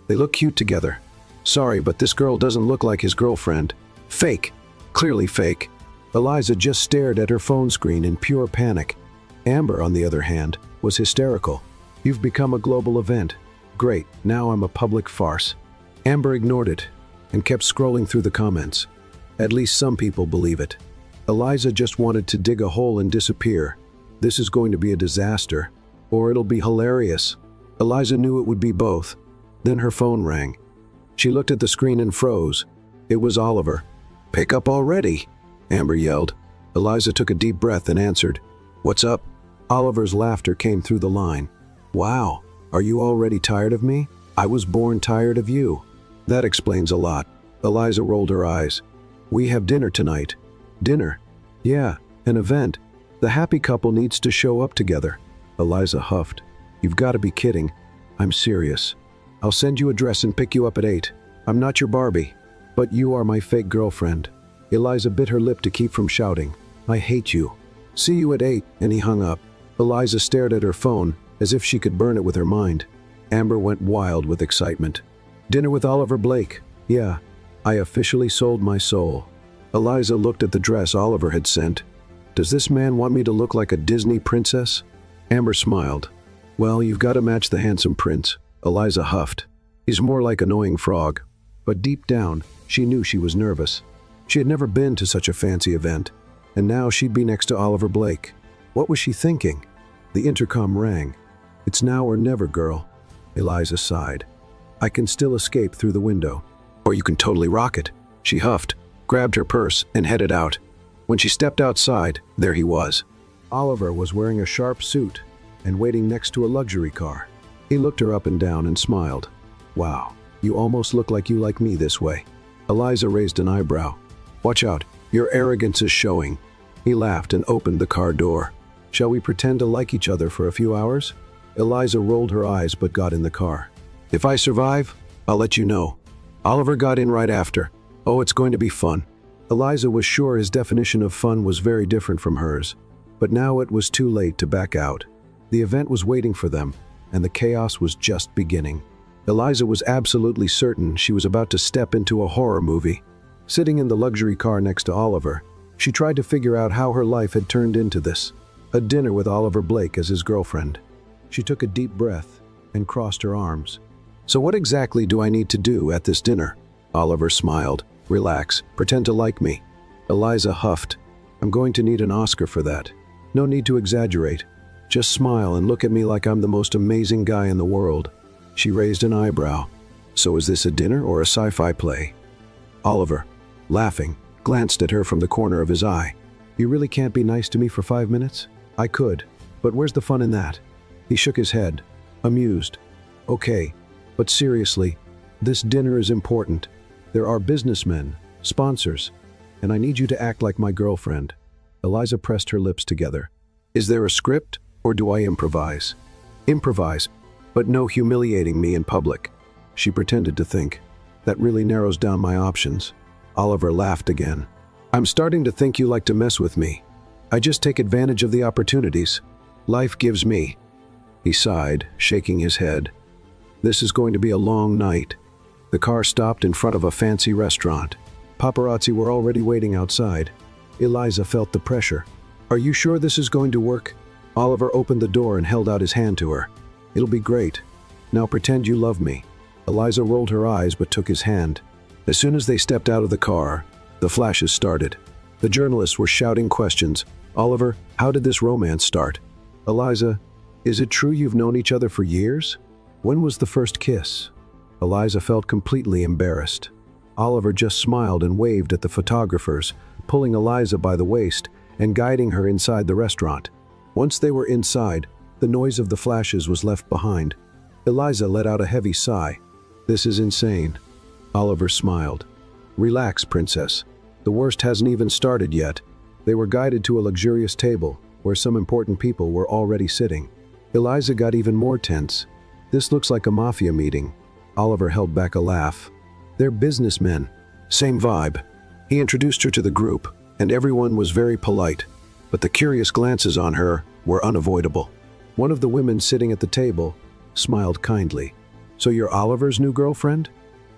They look cute together. Sorry, but this girl doesn't look like his girlfriend. Fake. Clearly fake." Eliza just stared at her phone screen in pure panic. Amber, on the other hand, was hysterical. "You've become a global event. Great, now I'm a public farce." Amber ignored it and kept scrolling through the comments. At least some people believe it. Eliza just wanted to dig a hole and disappear. This is going to be a disaster, or it'll be hilarious. Eliza knew it would be both. Then her phone rang. She looked at the screen and froze. It was Oliver. "Pick up already," Amber yelled. Eliza took a deep breath and answered. "What's up?" Oliver's laughter came through the line. "Wow, are you already tired of me? I was born tired of you." "That explains a lot." Eliza rolled her eyes. "We have dinner tonight." "Dinner?" "Yeah, an event. The happy couple needs to show up together." Eliza huffed. "You've got to be kidding." "I'm serious." I'll send you a dress and pick you up at 8. I'm not your Barbie, but you are my fake girlfriend. Eliza bit her lip to keep from shouting, I hate you. See you at 8, and he hung up. Eliza stared at her phone as if she could burn it with her mind. Amber went wild with excitement. Dinner with Oliver Blake. Yeah, I officially sold my soul. Eliza looked at the dress Oliver had sent. Does this man want me to look like a Disney princess? Amber smiled. Well, you've got to match the handsome prince. Eliza huffed. He's more like annoying frog. But deep down, she knew she was nervous. She had never been to such a fancy event, and now she'd be next to Oliver Blake. What was she thinking? The intercom rang. It's now or never, girl. Eliza sighed. I can still escape through the window. Or you can totally rock it. She huffed, grabbed her purse, and headed out. When she stepped outside, there he was. Oliver was wearing a sharp suit and waiting next to a luxury car. He looked her up and down and smiled. Wow, you almost look like you like me this way. Eliza raised an eyebrow. Watch out, your arrogance is showing. He laughed and opened the car door. Shall we pretend to like each other for a few hours? Eliza rolled her eyes but got in the car. If I survive, I'll let you know. Oliver got in right after. Oh, it's going to be fun. Eliza was sure his definition of fun was very different from hers. But now it was too late to back out. The event was waiting for them, and the chaos was just beginning. Eliza was absolutely certain she was about to step into a horror movie. Sitting in the luxury car next to Oliver, she tried to figure out how her life had turned into this. A dinner with Oliver Blake as his girlfriend. She took a deep breath and crossed her arms. So what exactly do I need to do at this dinner? Oliver smiled. Relax, pretend to like me. Eliza huffed. I'm going to need an Oscar for that. No need to exaggerate. Just smile and look at me like I'm the most amazing guy in the world. She raised an eyebrow. So is this a dinner or a sci-fi play? Oliver, laughing, glanced at her from the corner of his eye. You really can't be nice to me for 5 minutes? I could, but where's the fun in that? He shook his head, amused. Okay, but seriously, this dinner is important. There are businessmen, sponsors, and I need you to act like my girlfriend. Eliza pressed her lips together. Is there a script, or do I improvise? Improvise, but no humiliating me in public. She pretended to think. That really narrows down my options. Oliver laughed again. I'm starting to think you like to mess with me. I just take advantage of the opportunities life gives me. He sighed, shaking his head. This is going to be a long night. The car stopped in front of a fancy restaurant. Paparazzi were already waiting outside. Eliza felt the pressure. Are you sure this is going to work? Oliver opened the door and held out his hand to her. It'll be great. Now pretend you love me. Eliza rolled her eyes but took his hand. As soon as they stepped out of the car, the flashes started. The journalists were shouting questions. Oliver, how did this romance start? Eliza, is it true you've known each other for years? When was the first kiss? Eliza felt completely embarrassed. Oliver just smiled and waved at the photographers, pulling Eliza by the waist and guiding her inside the restaurant. Once they were inside, the noise of the flashes was left behind. Eliza let out a heavy sigh. This is insane. Oliver smiled. Relax, princess. The worst hasn't even started yet. They were guided to a luxurious table where some important people were already sitting. Eliza got even more tense. This looks like a mafia meeting. Oliver held back a laugh. They're businessmen. Same vibe. He introduced her to the group, and everyone was very polite, but the curious glances on her were unavoidable. One of the women sitting at the table smiled kindly. So you're Oliver's new girlfriend?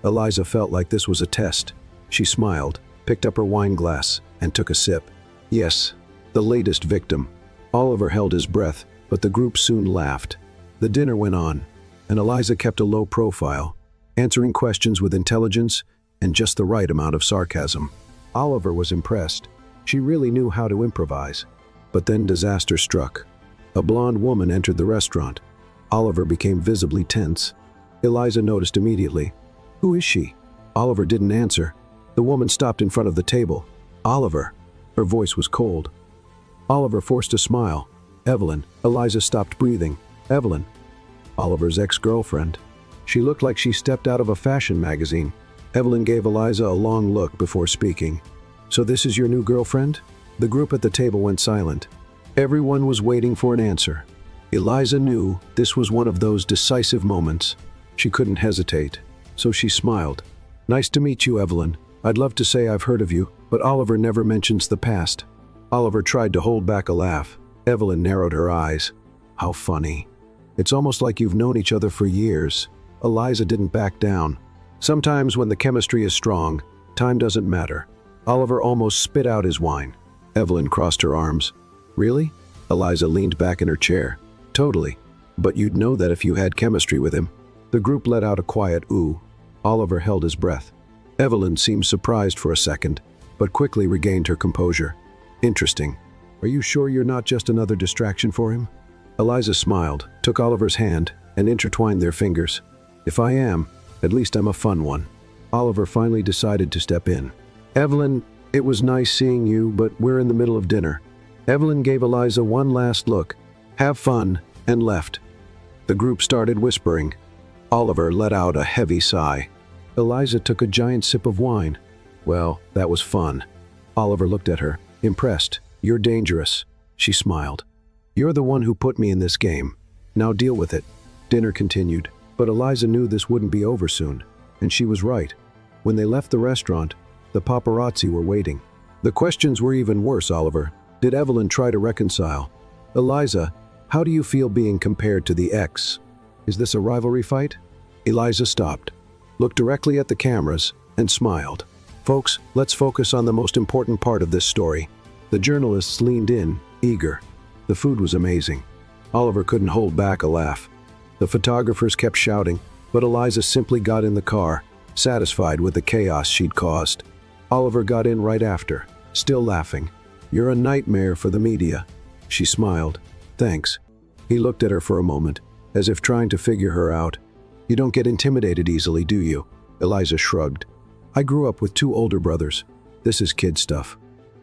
Eliza felt like this was a test. She smiled, picked up her wine glass, and took a sip. Yes, the latest victim. Oliver held his breath, but the group soon laughed. The dinner went on, and Eliza kept a low profile, answering questions with intelligence and just the right amount of sarcasm. Oliver was impressed. She really knew how to improvise. But then disaster struck. A blonde woman entered the restaurant. Oliver became visibly tense. Eliza noticed immediately. Who is she? Oliver didn't answer. The woman stopped in front of the table. Oliver. Her voice was cold. Oliver forced a smile. Evelyn. Eliza stopped breathing. Evelyn. Oliver's ex-girlfriend. She looked like she stepped out of a fashion magazine. Evelyn gave Eliza a long look before speaking. So this is your new girlfriend? The group at the table went silent. Everyone was waiting for an answer. Eliza knew this was one of those decisive moments. She couldn't hesitate, so she smiled. "Nice to meet you, Evelyn. I'd love to say I've heard of you, but Oliver never mentions the past." Oliver tried to hold back a laugh. Evelyn narrowed her eyes. "How funny. It's almost like you've known each other for years." Eliza didn't back down. "Sometimes when the chemistry is strong, time doesn't matter." Oliver almost spit out his wine. Evelyn crossed her arms. "Really?" Eliza leaned back in her chair. "Totally. But you'd know that if you had chemistry with him." The group let out a quiet ooh. Oliver held his breath. Evelyn seemed surprised for a second, but quickly regained her composure. "Interesting. Are you sure you're not just another distraction for him?" Eliza smiled, took Oliver's hand, and intertwined their fingers. "If I am, at least I'm a fun one." Oliver finally decided to step in. "Evelyn, it was nice seeing you, but we're in the middle of dinner." Evelyn gave Eliza one last look, "Have fun," and left. The group started whispering. Oliver let out a heavy sigh. Eliza took a giant sip of wine. "Well, that was fun." Oliver looked at her, impressed. "You're dangerous." She smiled. "You're the one who put me in this game. Now deal with it." Dinner continued, but Eliza knew this wouldn't be over soon, and she was right. When they left the restaurant, the paparazzi were waiting. The questions were even worse, Oliver. Did Evelyn try to reconcile? "Eliza, how do you feel being compared to the ex? Is this a rivalry fight?" Eliza stopped, looked directly at the cameras, and smiled. "Folks, let's focus on the most important part of this story." The journalists leaned in, eager. The food was amazing. Oliver couldn't hold back a laugh. The photographers kept shouting, but Eliza simply got in the car, satisfied with the chaos she'd caused. Oliver got in right after, still laughing. "You're a nightmare for the media." She smiled. "Thanks." He looked at her for a moment, as if trying to figure her out. "You don't get intimidated easily, do you?" Eliza shrugged. "I grew up with 2 older brothers. This is kid stuff."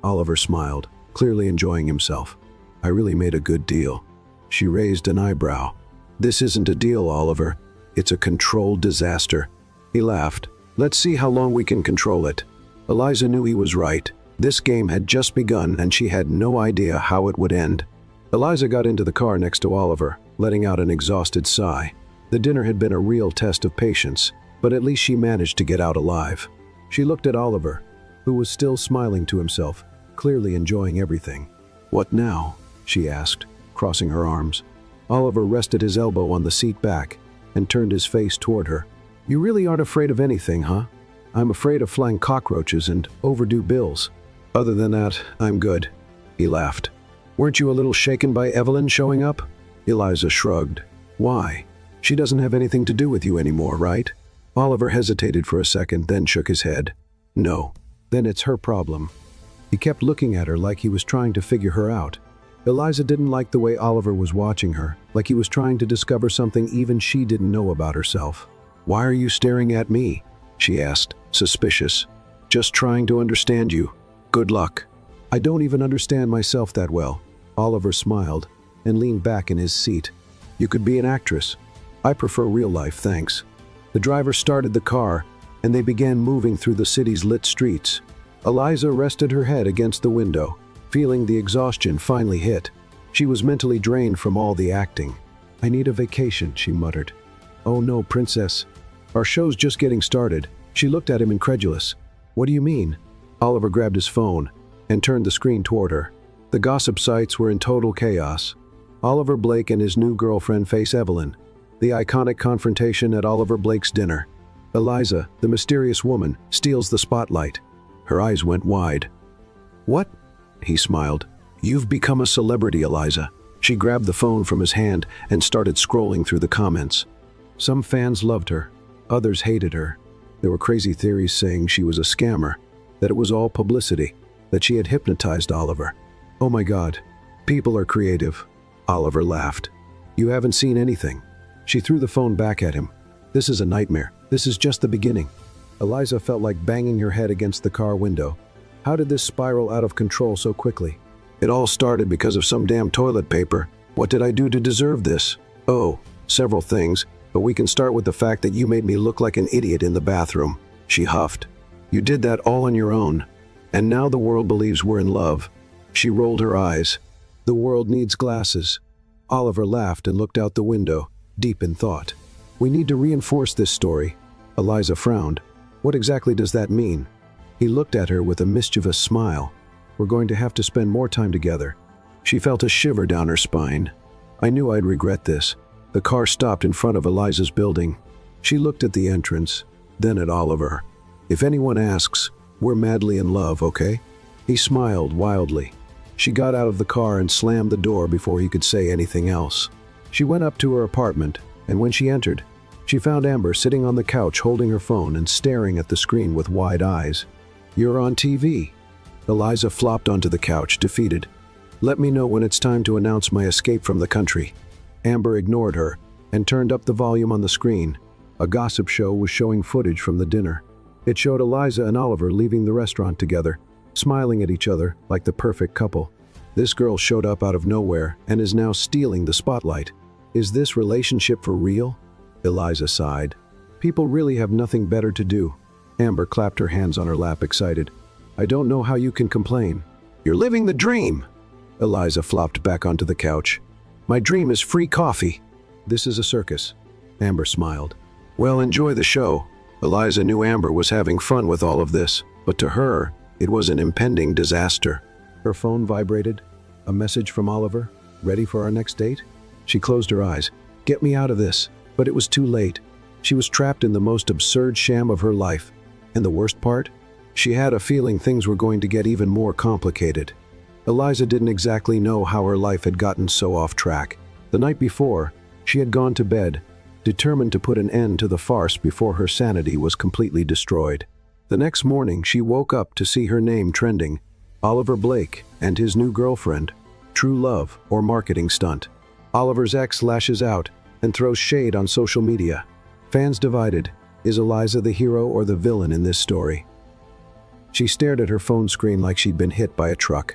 Oliver smiled, clearly enjoying himself. "I really made a good deal." She raised an eyebrow. "This isn't a deal, Oliver. It's a controlled disaster." He laughed. "Let's see how long we can control it." Eliza knew he was right. This game had just begun and she had no idea how it would end. Eliza got into the car next to Oliver, letting out an exhausted sigh. The dinner had been a real test of patience, but at least she managed to get out alive. She looked at Oliver, who was still smiling to himself, clearly enjoying everything. "What now?" she asked, crossing her arms. Oliver rested his elbow on the seat back and turned his face toward her. "You really aren't afraid of anything, huh?" "I'm afraid of flying cockroaches and overdue bills. Other than that, I'm good." He laughed. "Weren't you a little shaken by Evelyn showing up?" Eliza shrugged. "Why? She doesn't have anything to do with you anymore, right?" Oliver hesitated for a second, then shook his head. "No. Then it's her problem." He kept looking at her like he was trying to figure her out. Eliza didn't like the way Oliver was watching her, like he was trying to discover something even she didn't know about herself. "Why are you staring at me?" she asked, suspicious. "Just trying to understand you. Good luck." "I don't even understand myself that well." Oliver smiled and leaned back in his seat. "You could be an actress. I prefer real life, thanks." The driver started the car, and they began moving through the city's lit streets. Eliza rested her head against the window, feeling the exhaustion finally hit. She was mentally drained from all the acting. "I need a vacation," she muttered. "Oh no, princess. Our show's just getting started." She looked at him incredulous. "What do you mean?" Oliver grabbed his phone and turned the screen toward her. The gossip sites were in total chaos. Oliver Blake and his new girlfriend face Evelyn. The iconic confrontation at Oliver Blake's dinner. Eliza, the mysterious woman, steals the spotlight. Her eyes went wide. "What?" He smiled. "You've become a celebrity, Eliza." She grabbed the phone from his hand and started scrolling through the comments. Some fans loved her. Others hated her. There were crazy theories saying she was a scammer, that it was all publicity, that she had hypnotized Oliver. "Oh my God, people are creative." Oliver laughed. "You haven't seen anything." She threw the phone back at him. "This is a nightmare. This is just the beginning." Eliza felt like banging her head against the car window. How did this spiral out of control so quickly? "It all started because of some damn toilet paper. What did I do to deserve this?" "Oh, several things, but we can start with the fact that you made me look like an idiot in the bathroom." She huffed. "You did that all on your own. And now the world believes we're in love." She rolled her eyes. "The world needs glasses." Oliver laughed and looked out the window, deep in thought. We need to reinforce this story. Eliza frowned. What exactly does that mean? He looked at her with a mischievous smile. We're going to have to spend more time together. She felt a shiver down her spine. I knew I'd regret this. The car stopped in front of Eliza's building. She looked at the entrance, then at Oliver. If anyone asks, we're madly in love, okay? He smiled wildly. She got out of the car and slammed the door before he could say anything else. She went up to her apartment, and when she entered, she found Amber sitting on the couch holding her phone and staring at the screen with wide eyes. You're on TV. Eliza flopped onto the couch, defeated. Let me know when it's time to announce my escape from the country. Amber ignored her and turned up the volume on the screen. A gossip show was showing footage from the dinner. It showed Eliza and Oliver leaving the restaurant together, smiling at each other like the perfect couple. This girl showed up out of nowhere and is now stealing the spotlight. Is this relationship for real? Eliza sighed. People really have nothing better to do. Amber clapped her hands on her lap, excited. I don't know how you can complain. You're living the dream. Eliza flopped back onto the couch. My dream is free coffee. This is a circus. Amber smiled. Well, enjoy the show. Eliza knew Amber was having fun with all of this, but to her, it was an impending disaster. Her phone vibrated. A message from Oliver. Ready for our next date? She closed her eyes. Get me out of this. But it was too late. She was trapped in the most absurd sham of her life. And the worst part? She had a feeling things were going to get even more complicated. Eliza didn't exactly know how her life had gotten so off track. The night before, she had gone to bed, determined to put an end to the farce before her sanity was completely destroyed. The next morning, she woke up to see her name trending. Oliver Blake and his new girlfriend. True love or marketing stunt. Oliver's ex lashes out and throws shade on social media. Fans divided. Is Eliza the hero or the villain in this story? She stared at her phone screen like she'd been hit by a truck.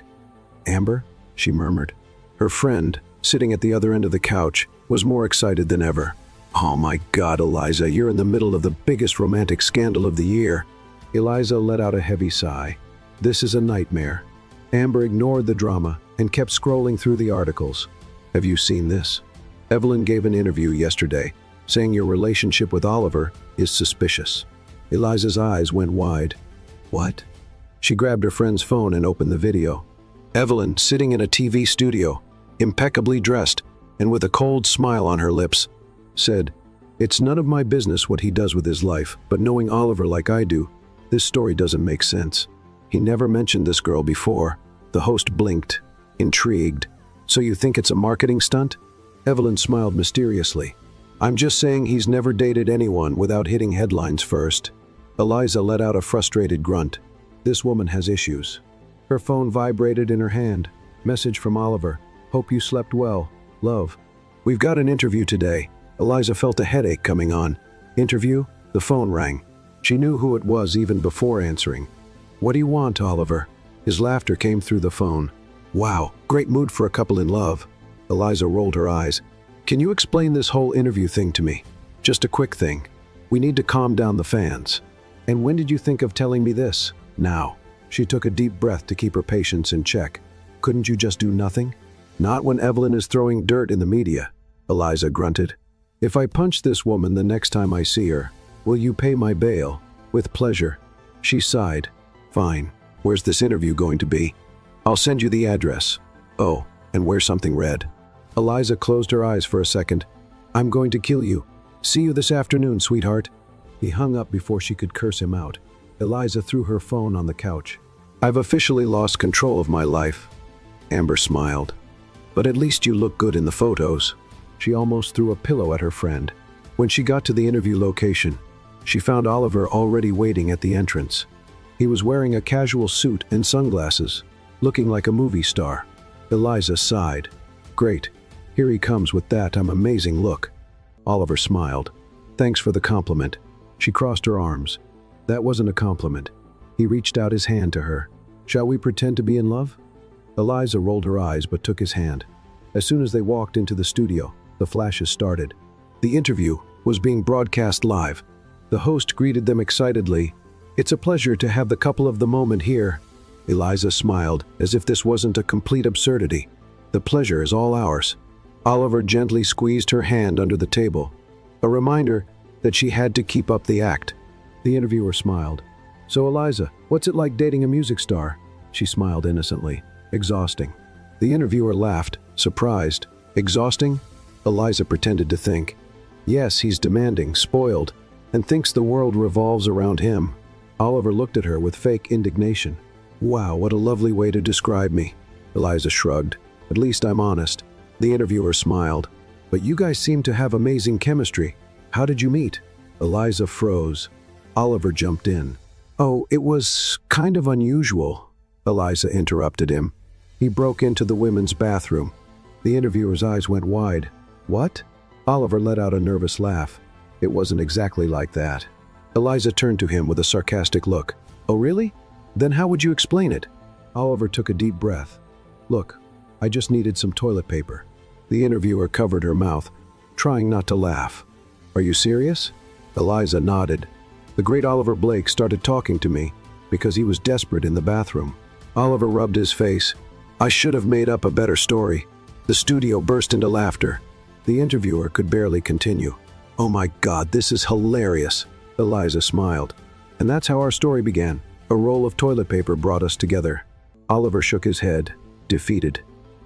Amber? She murmured. Her friend, sitting at the other end of the couch, was more excited than ever. Oh my God, Eliza, you're in the middle of the biggest romantic scandal of the year. Eliza let out a heavy sigh. This is a nightmare. Amber ignored the drama and kept scrolling through the articles. Have you seen this? Evelyn gave an interview yesterday, saying your relationship with Oliver is suspicious. Eliza's eyes went wide. What? She grabbed her friend's phone and opened the video. Evelyn, sitting in a TV studio, impeccably dressed and with a cold smile on her lips, said, It's none of my business what he does with his life, but knowing Oliver like I do, this story doesn't make sense. He never mentioned this girl before. The host blinked, intrigued. So you think it's a marketing stunt? Evelyn smiled mysteriously. I'm just saying he's never dated anyone without hitting headlines first. Eliza let out a frustrated grunt. This woman has issues. Her phone vibrated in her hand. Message from Oliver. Hope you slept well. Love. We've got an interview today. Eliza felt a headache coming on. Interview? The phone rang. She knew who it was even before answering. What do you want, Oliver? His laughter came through the phone. Wow, great mood for a couple in love. Eliza rolled her eyes. Can you explain this whole interview thing to me? Just a quick thing. We need to calm down the fans. And when did you think of telling me this? Now. She took a deep breath to keep her patience in check. Couldn't you just do nothing? Not when Evelyn is throwing dirt in the media. Eliza grunted. If I punch this woman the next time I see her, will you pay my bail? With pleasure. She sighed. Fine. Where's this interview going to be? I'll send you the address. Oh, and wear something red. Eliza closed her eyes for a second. I'm going to kill you. See you this afternoon, sweetheart. He hung up before she could curse him out. Eliza threw her phone on the couch. I've officially lost control of my life. Amber smiled. But at least you look good in the photos. She almost threw a pillow at her friend. When she got to the interview location, she found Oliver already waiting at the entrance. He was wearing a casual suit and sunglasses, looking like a movie star. Eliza sighed. Great. Here he comes with that amazing look. Oliver smiled. Thanks for the compliment. She crossed her arms. That wasn't a compliment. He reached out his hand to her. Shall we pretend to be in love? Eliza rolled her eyes but took his hand. As soon as they walked into the studio, the flashes started. The interview was being broadcast live. The host greeted them excitedly. It's a pleasure to have the couple of the moment here. Eliza smiled, as if this wasn't a complete absurdity. The pleasure is all ours. Oliver gently squeezed her hand under the table. a reminder that she had to keep up the act. The interviewer smiled. "So Eliza, what's it like dating a music star?" She smiled innocently. "Exhausting." The interviewer laughed, surprised. "Exhausting?" Eliza pretended to think. "Yes, he's demanding, spoiled, and thinks the world revolves around him." Oliver looked at her with fake indignation. "Wow, what a lovely way to describe me." Eliza shrugged. "At least I'm honest." The interviewer smiled. "But you guys seem to have amazing chemistry. How did you meet?" Eliza froze. Oliver jumped in. "Oh, it was kind of unusual," Eliza interrupted him. "He broke into the women's bathroom." The interviewer's eyes went wide. "What?" Oliver let out a nervous laugh. "It wasn't exactly like that." Eliza turned to him with a sarcastic look. "Oh, really? Then how would you explain it?" Oliver took a deep breath. "Look, I just needed some toilet paper." The interviewer covered her mouth, trying not to laugh. "Are you serious?" Eliza nodded. "The great Oliver Blake started talking to me because he was desperate in the bathroom." Oliver rubbed his face. "I should have made up a better story." The studio burst into laughter. The interviewer could barely continue. "Oh my God, this is hilarious." Eliza smiled. "And that's how our story began. A roll of toilet paper brought us together." Oliver shook his head, defeated.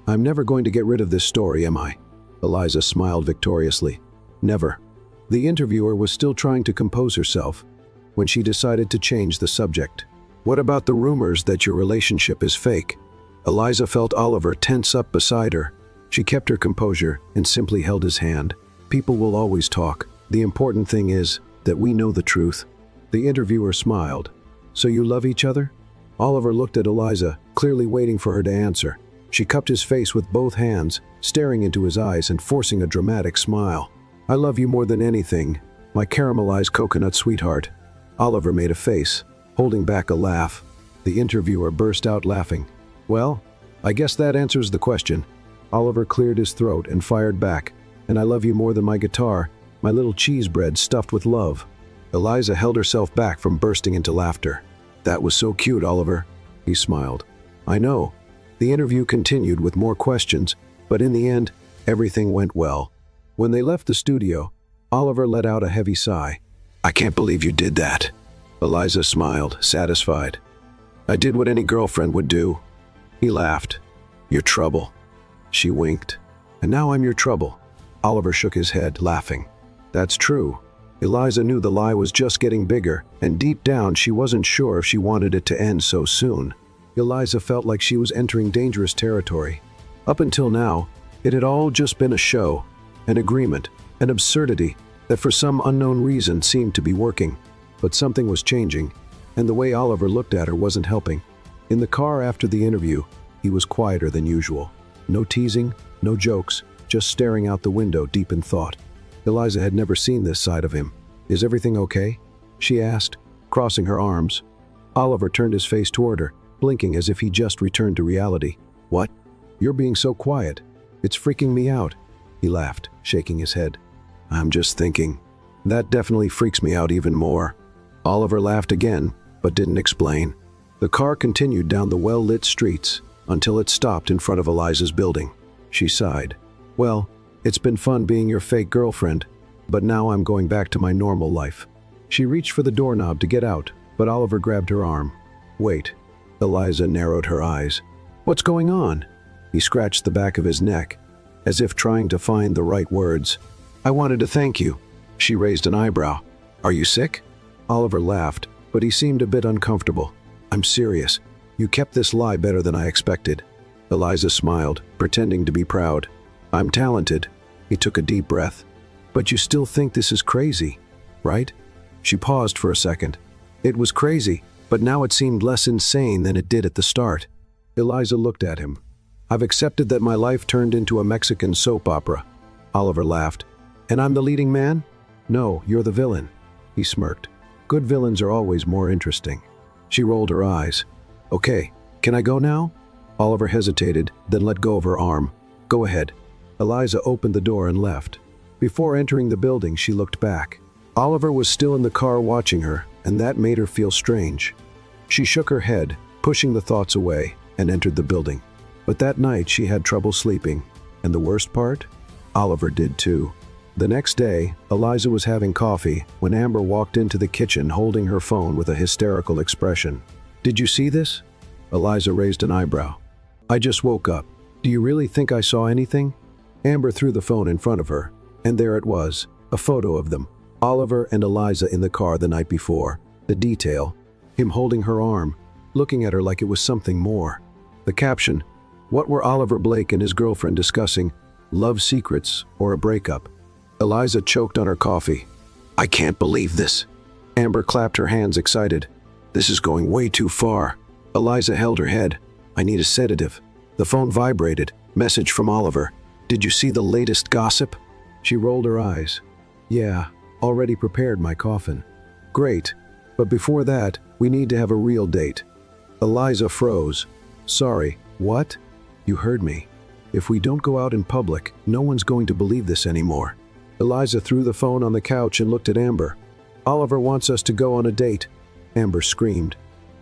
"I'm never going to get rid of this story, am I?" Eliza smiled victoriously. "Never." The interviewer was still trying to compose herself when she decided to change the subject. "What about the rumors that your relationship is fake?" Eliza felt Oliver tense up beside her. She kept her composure and simply held his hand. "People will always talk. The important thing is that we know the truth." The interviewer smiled. "So you love each other?" Oliver looked at Eliza, clearly waiting for her to answer. She cupped his face with both hands, staring into his eyes and forcing a dramatic smile. "I love you more than anything, my caramelized coconut sweetheart." Oliver made a face, holding back a laugh. The interviewer burst out laughing. "Well, I guess that answers the question." Oliver cleared his throat and fired back. "And I love you more than my guitar, my little cheese bread stuffed with love." Eliza held herself back from bursting into laughter. "That was so cute, Oliver." He smiled. "I know." The interview continued with more questions, but in the end, everything went well. When they left the studio, Oliver let out a heavy sigh. "I can't believe you did that." Eliza smiled, satisfied. "I did what any girlfriend would do." He laughed. "Your trouble." She winked. "And now I'm your trouble." Oliver shook his head, laughing. "That's true." Eliza knew the lie was just getting bigger, and deep down she wasn't sure if she wanted it to end so soon. Eliza felt like she was entering dangerous territory. Up until now, it had all just been a show, an agreement, an absurdity that for some unknown reason seemed to be working. But something was changing, and the way Oliver looked at her wasn't helping. In the car after the interview, he was quieter than usual. No teasing, no jokes, just staring out the window deep in thought. Eliza had never seen this side of him. "Is everything okay?" she asked, crossing her arms. Oliver turned his face toward her, blinking as if he just returned to reality. "What? You're being so quiet. It's freaking me out." He laughed, shaking his head. "I'm just thinking. That definitely freaks me out even more." Oliver laughed again, but didn't explain. The car continued down the well-lit streets until it stopped in front of Eliza's building. She sighed. "Well, it's been fun being your fake girlfriend, but now I'm going back to my normal life." She reached for the doorknob to get out, but Oliver grabbed her arm. "Wait." Eliza narrowed her eyes. "What's going on?" He scratched the back of his neck, as if trying to find the right words. "I wanted to thank you." She raised an eyebrow. "Are you sick?" Oliver laughed, but he seemed a bit uncomfortable. "I'm serious. You kept this lie better than I expected." Eliza smiled, pretending to be proud. "I'm talented." He took a deep breath. "But you still think this is crazy, right?" She paused for a second. "It was crazy, but now it seemed less insane than it did at the start." Eliza looked at him. "I've accepted that my life turned into a Mexican soap opera." Oliver laughed. "And I'm the leading man?" "No, you're the villain." He smirked. "Good villains are always more interesting." She rolled her eyes. "Okay, can I go now?" Oliver hesitated, then let go of her arm. "Go ahead." Eliza opened the door and left. Before entering the building, she looked back. Oliver was still in the car watching her, and that made her feel strange. She shook her head, pushing the thoughts away, and entered the building. But that night she had trouble sleeping, and the worst part? Oliver did too. The next day, Eliza was having coffee when Amber walked into the kitchen holding her phone with a hysterical expression. "Did you see this?" Eliza raised an eyebrow. "I just woke up. Do you really think I saw anything?" Amber threw the phone in front of her, and there it was, a photo of them. Oliver and Eliza in the car the night before. The detail, him holding her arm, looking at her like it was something more. The caption, what were Oliver Blake and his girlfriend discussing? Love secrets or a breakup? Eliza choked on her coffee. "I can't believe this." Amber clapped her hands excited. "This is going way too far." Eliza held her head. "I need a sedative." The phone vibrated. Message from Oliver. "Did you see the latest gossip?" She rolled her eyes. "Yeah, already prepared my coffin." "Great. But before that, we need to have a real date." Eliza froze. "Sorry, what?" "You heard me. If we don't go out in public, no one's going to believe this anymore." Eliza threw the phone on the couch and looked at Amber. "Oliver wants us to go on a date." Amber screamed.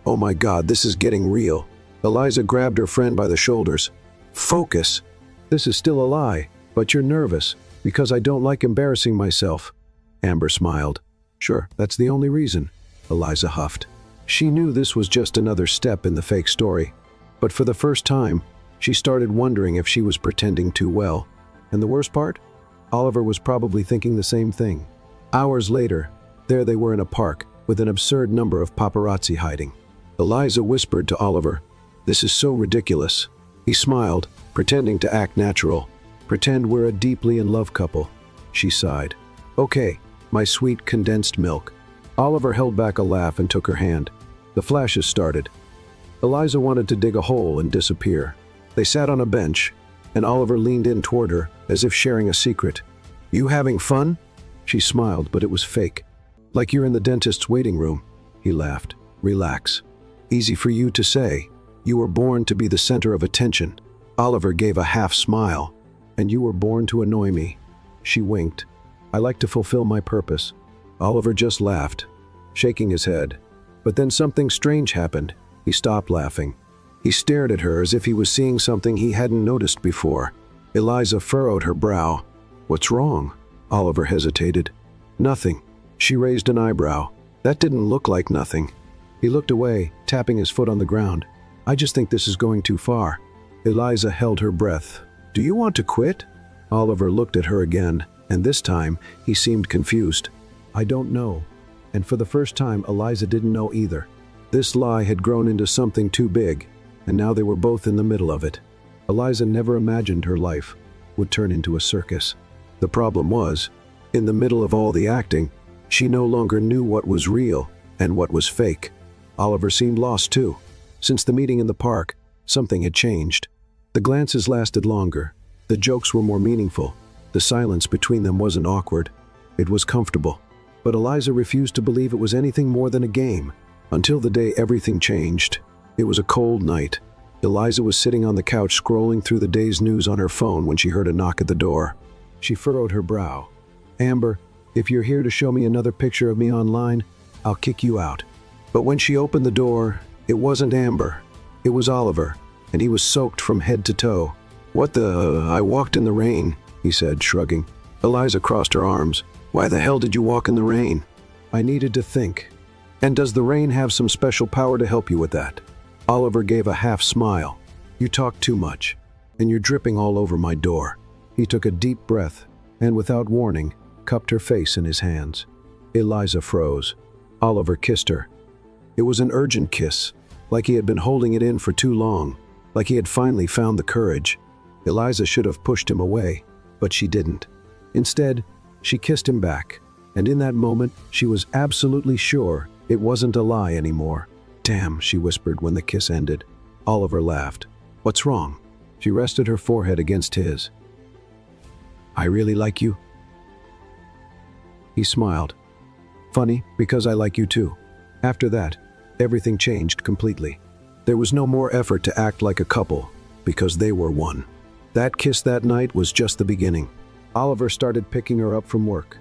"Oh my God, this is getting real." Eliza grabbed her friend by the shoulders. "Focus. This is still a lie, but you're nervous, because I don't like embarrassing myself." Amber smiled. "Sure, that's the only reason." Eliza huffed. She knew this was just another step in the fake story. But for the first time, she started wondering if she was pretending too well. And the worst part? Oliver was probably thinking the same thing. Hours later, there they were in a park, with an absurd number of paparazzi hiding. Eliza whispered to Oliver, "This is so ridiculous." He smiled, pretending to act natural. "Pretend we're a deeply in love couple." She sighed. "Okay, my sweet condensed milk." Oliver held back a laugh and took her hand. The flashes started. Eliza wanted to dig a hole and disappear. They sat on a bench, and Oliver leaned in toward her, as if sharing a secret. "You having fun?" She smiled, but it was fake. "Like you're in the dentist's waiting room." He laughed. "Relax. Easy for you to say. You were born to be the center of attention." Oliver gave a half smile. "And you were born to annoy me." She winked. "I like to fulfill my purpose." Oliver just laughed, shaking his head. But then something strange happened. He stopped laughing. He stared at her as if he was seeing something he hadn't noticed before. Eliza furrowed her brow. "What's wrong?" Oliver hesitated. "Nothing." She raised an eyebrow. "That didn't look like nothing." He looked away, tapping his foot on the ground. "I just think this is going too far." Eliza held her breath. "Do you want to quit?" Oliver looked at her again, and this time he seemed confused. "I don't know." And for the first time, Eliza didn't know either. This lie had grown into something too big, and now they were both in the middle of it. Eliza never imagined her life would turn into a circus. The problem was, in the middle of all the acting, she no longer knew what was real and what was fake. Oliver seemed lost too. Since the meeting in the park, something had changed. The glances lasted longer. The jokes were more meaningful. The silence between them wasn't awkward. It was comfortable. But Eliza refused to believe it was anything more than a game, until the day everything changed. It was a cold night. Eliza was sitting on the couch scrolling through the day's news on her phone when she heard a knock at the door. She furrowed her brow. "Amber, if you're here to show me another picture of me online, I'll kick you out." But when she opened the door, it wasn't Amber. It was Oliver, and he was soaked from head to toe. "What the... I walked in the rain," he said, shrugging. Eliza crossed her arms. "Why the hell did you walk in the rain?" "I needed to think." "And does the rain have some special power to help you with that?" Oliver gave a half smile. "You talk too much, and you're dripping all over my door." He took a deep breath, and without warning, cupped her face in his hands. Eliza froze. Oliver kissed her. It was an urgent kiss, like he had been holding it in for too long, like he had finally found the courage. Eliza should have pushed him away, but she didn't. Instead, she kissed him back, and in that moment, she was absolutely sure it wasn't a lie anymore. "Damn," she whispered when the kiss ended. Oliver laughed. "What's wrong?" She rested her forehead against his. "I really like you." He smiled. "Funny, because I like you too." After that, everything changed completely. There was no more effort to act like a couple, because they were one. That kiss that night was just the beginning. Oliver started picking her up from work.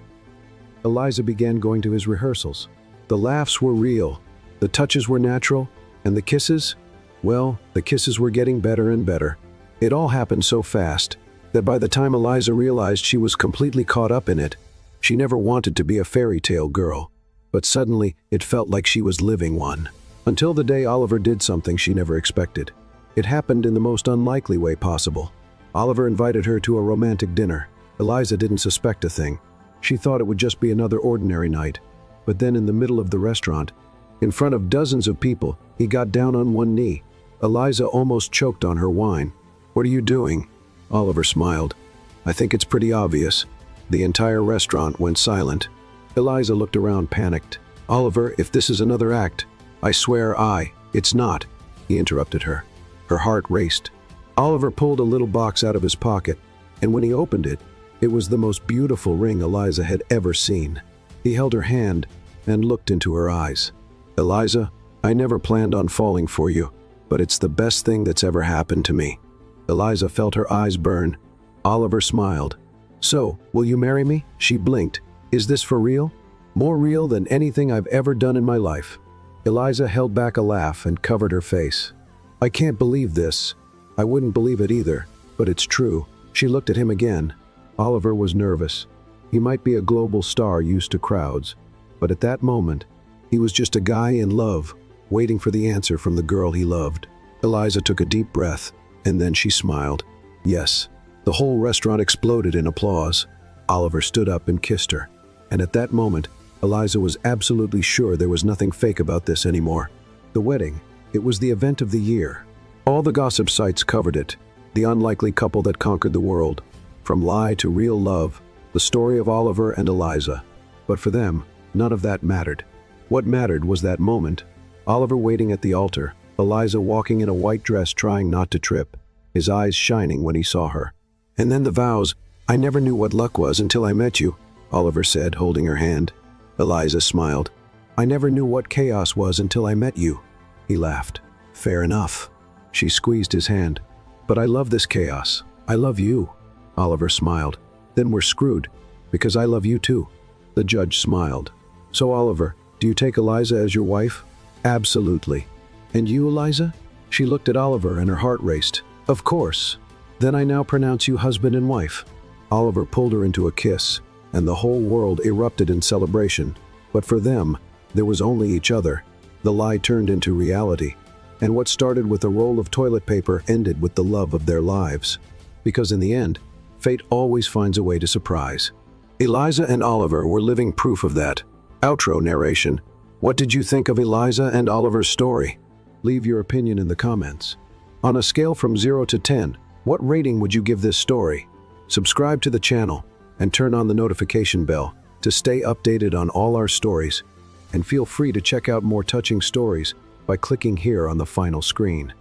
Eliza began going to his rehearsals. The laughs were real, the touches were natural, and the kisses? Well, the kisses were getting better and better. It all happened so fast. that by the time Eliza realized she was completely caught up in it, she never wanted to be a fairy tale girl, but suddenly it felt like she was living one. Until the day Oliver did something she never expected. It happened in the most unlikely way possible. Oliver invited her to a romantic dinner. Eliza didn't suspect a thing. She thought it would just be another ordinary night. But then in the middle of the restaurant, in front of dozens of people, he got down on one knee. Eliza almost choked on her wine. "What are you doing?" Oliver smiled. "I think it's pretty obvious." The entire restaurant went silent. Eliza looked around, panicked. "Oliver, if this is another act, I swear it's not," he interrupted her. Her heart raced. Oliver pulled a little box out of his pocket, and when he opened it, it was the most beautiful ring Eliza had ever seen. He held her hand and looked into her eyes. "Eliza, I never planned on falling for you, but it's the best thing that's ever happened to me." Eliza felt her eyes burn. Oliver smiled. "So, will you marry me?" She blinked. "Is this for real?" "More real than anything I've ever done in my life." Eliza held back a laugh and covered her face. "I can't believe this. I wouldn't believe it either, but it's true." She looked at him again. Oliver was nervous. He might be a global star used to crowds, but at that moment, he was just a guy in love, waiting for the answer from the girl he loved. Eliza took a deep breath, and then she smiled. Yes. The whole restaurant exploded in applause. Oliver stood up and kissed her. And at that moment, Eliza was absolutely sure there was nothing fake about this anymore. The wedding, it was the event of the year. All the gossip sites covered it. The unlikely couple that conquered the world. From lie to real love, the story of Oliver and Eliza. But for them, none of that mattered. What mattered was that moment. Oliver waiting at the altar, Eliza walking in a white dress trying not to trip, his eyes shining when he saw her. And then the vows. "I never knew what luck was until I met you," Oliver said, holding her hand. Eliza smiled. "I never knew what chaos was until I met you." He laughed. "Fair enough." She squeezed his hand. "But I love this chaos. I love you." Oliver smiled. "Then we're screwed, because I love you too." The judge smiled. "So Oliver, do you take Eliza as your wife?" "Absolutely." "And you, Eliza?" She looked at Oliver and her heart raced. "Of course. Then I now pronounce you husband and wife." Oliver pulled her into a kiss, and the whole world erupted in celebration. But for them, there was only each other. The lie turned into reality, and what started with a roll of toilet paper ended with the love of their lives. Because in the end, fate always finds a way to surprise. Eliza and Oliver were living proof of that. Outro narration. What did you think of Eliza and Oliver's story? Leave your opinion in the comments. On a scale from 0 to 10, what rating would you give this story? Subscribe to the channel and turn on the notification bell to stay updated on all our stories. And feel free to check out more touching stories by clicking here on the final screen.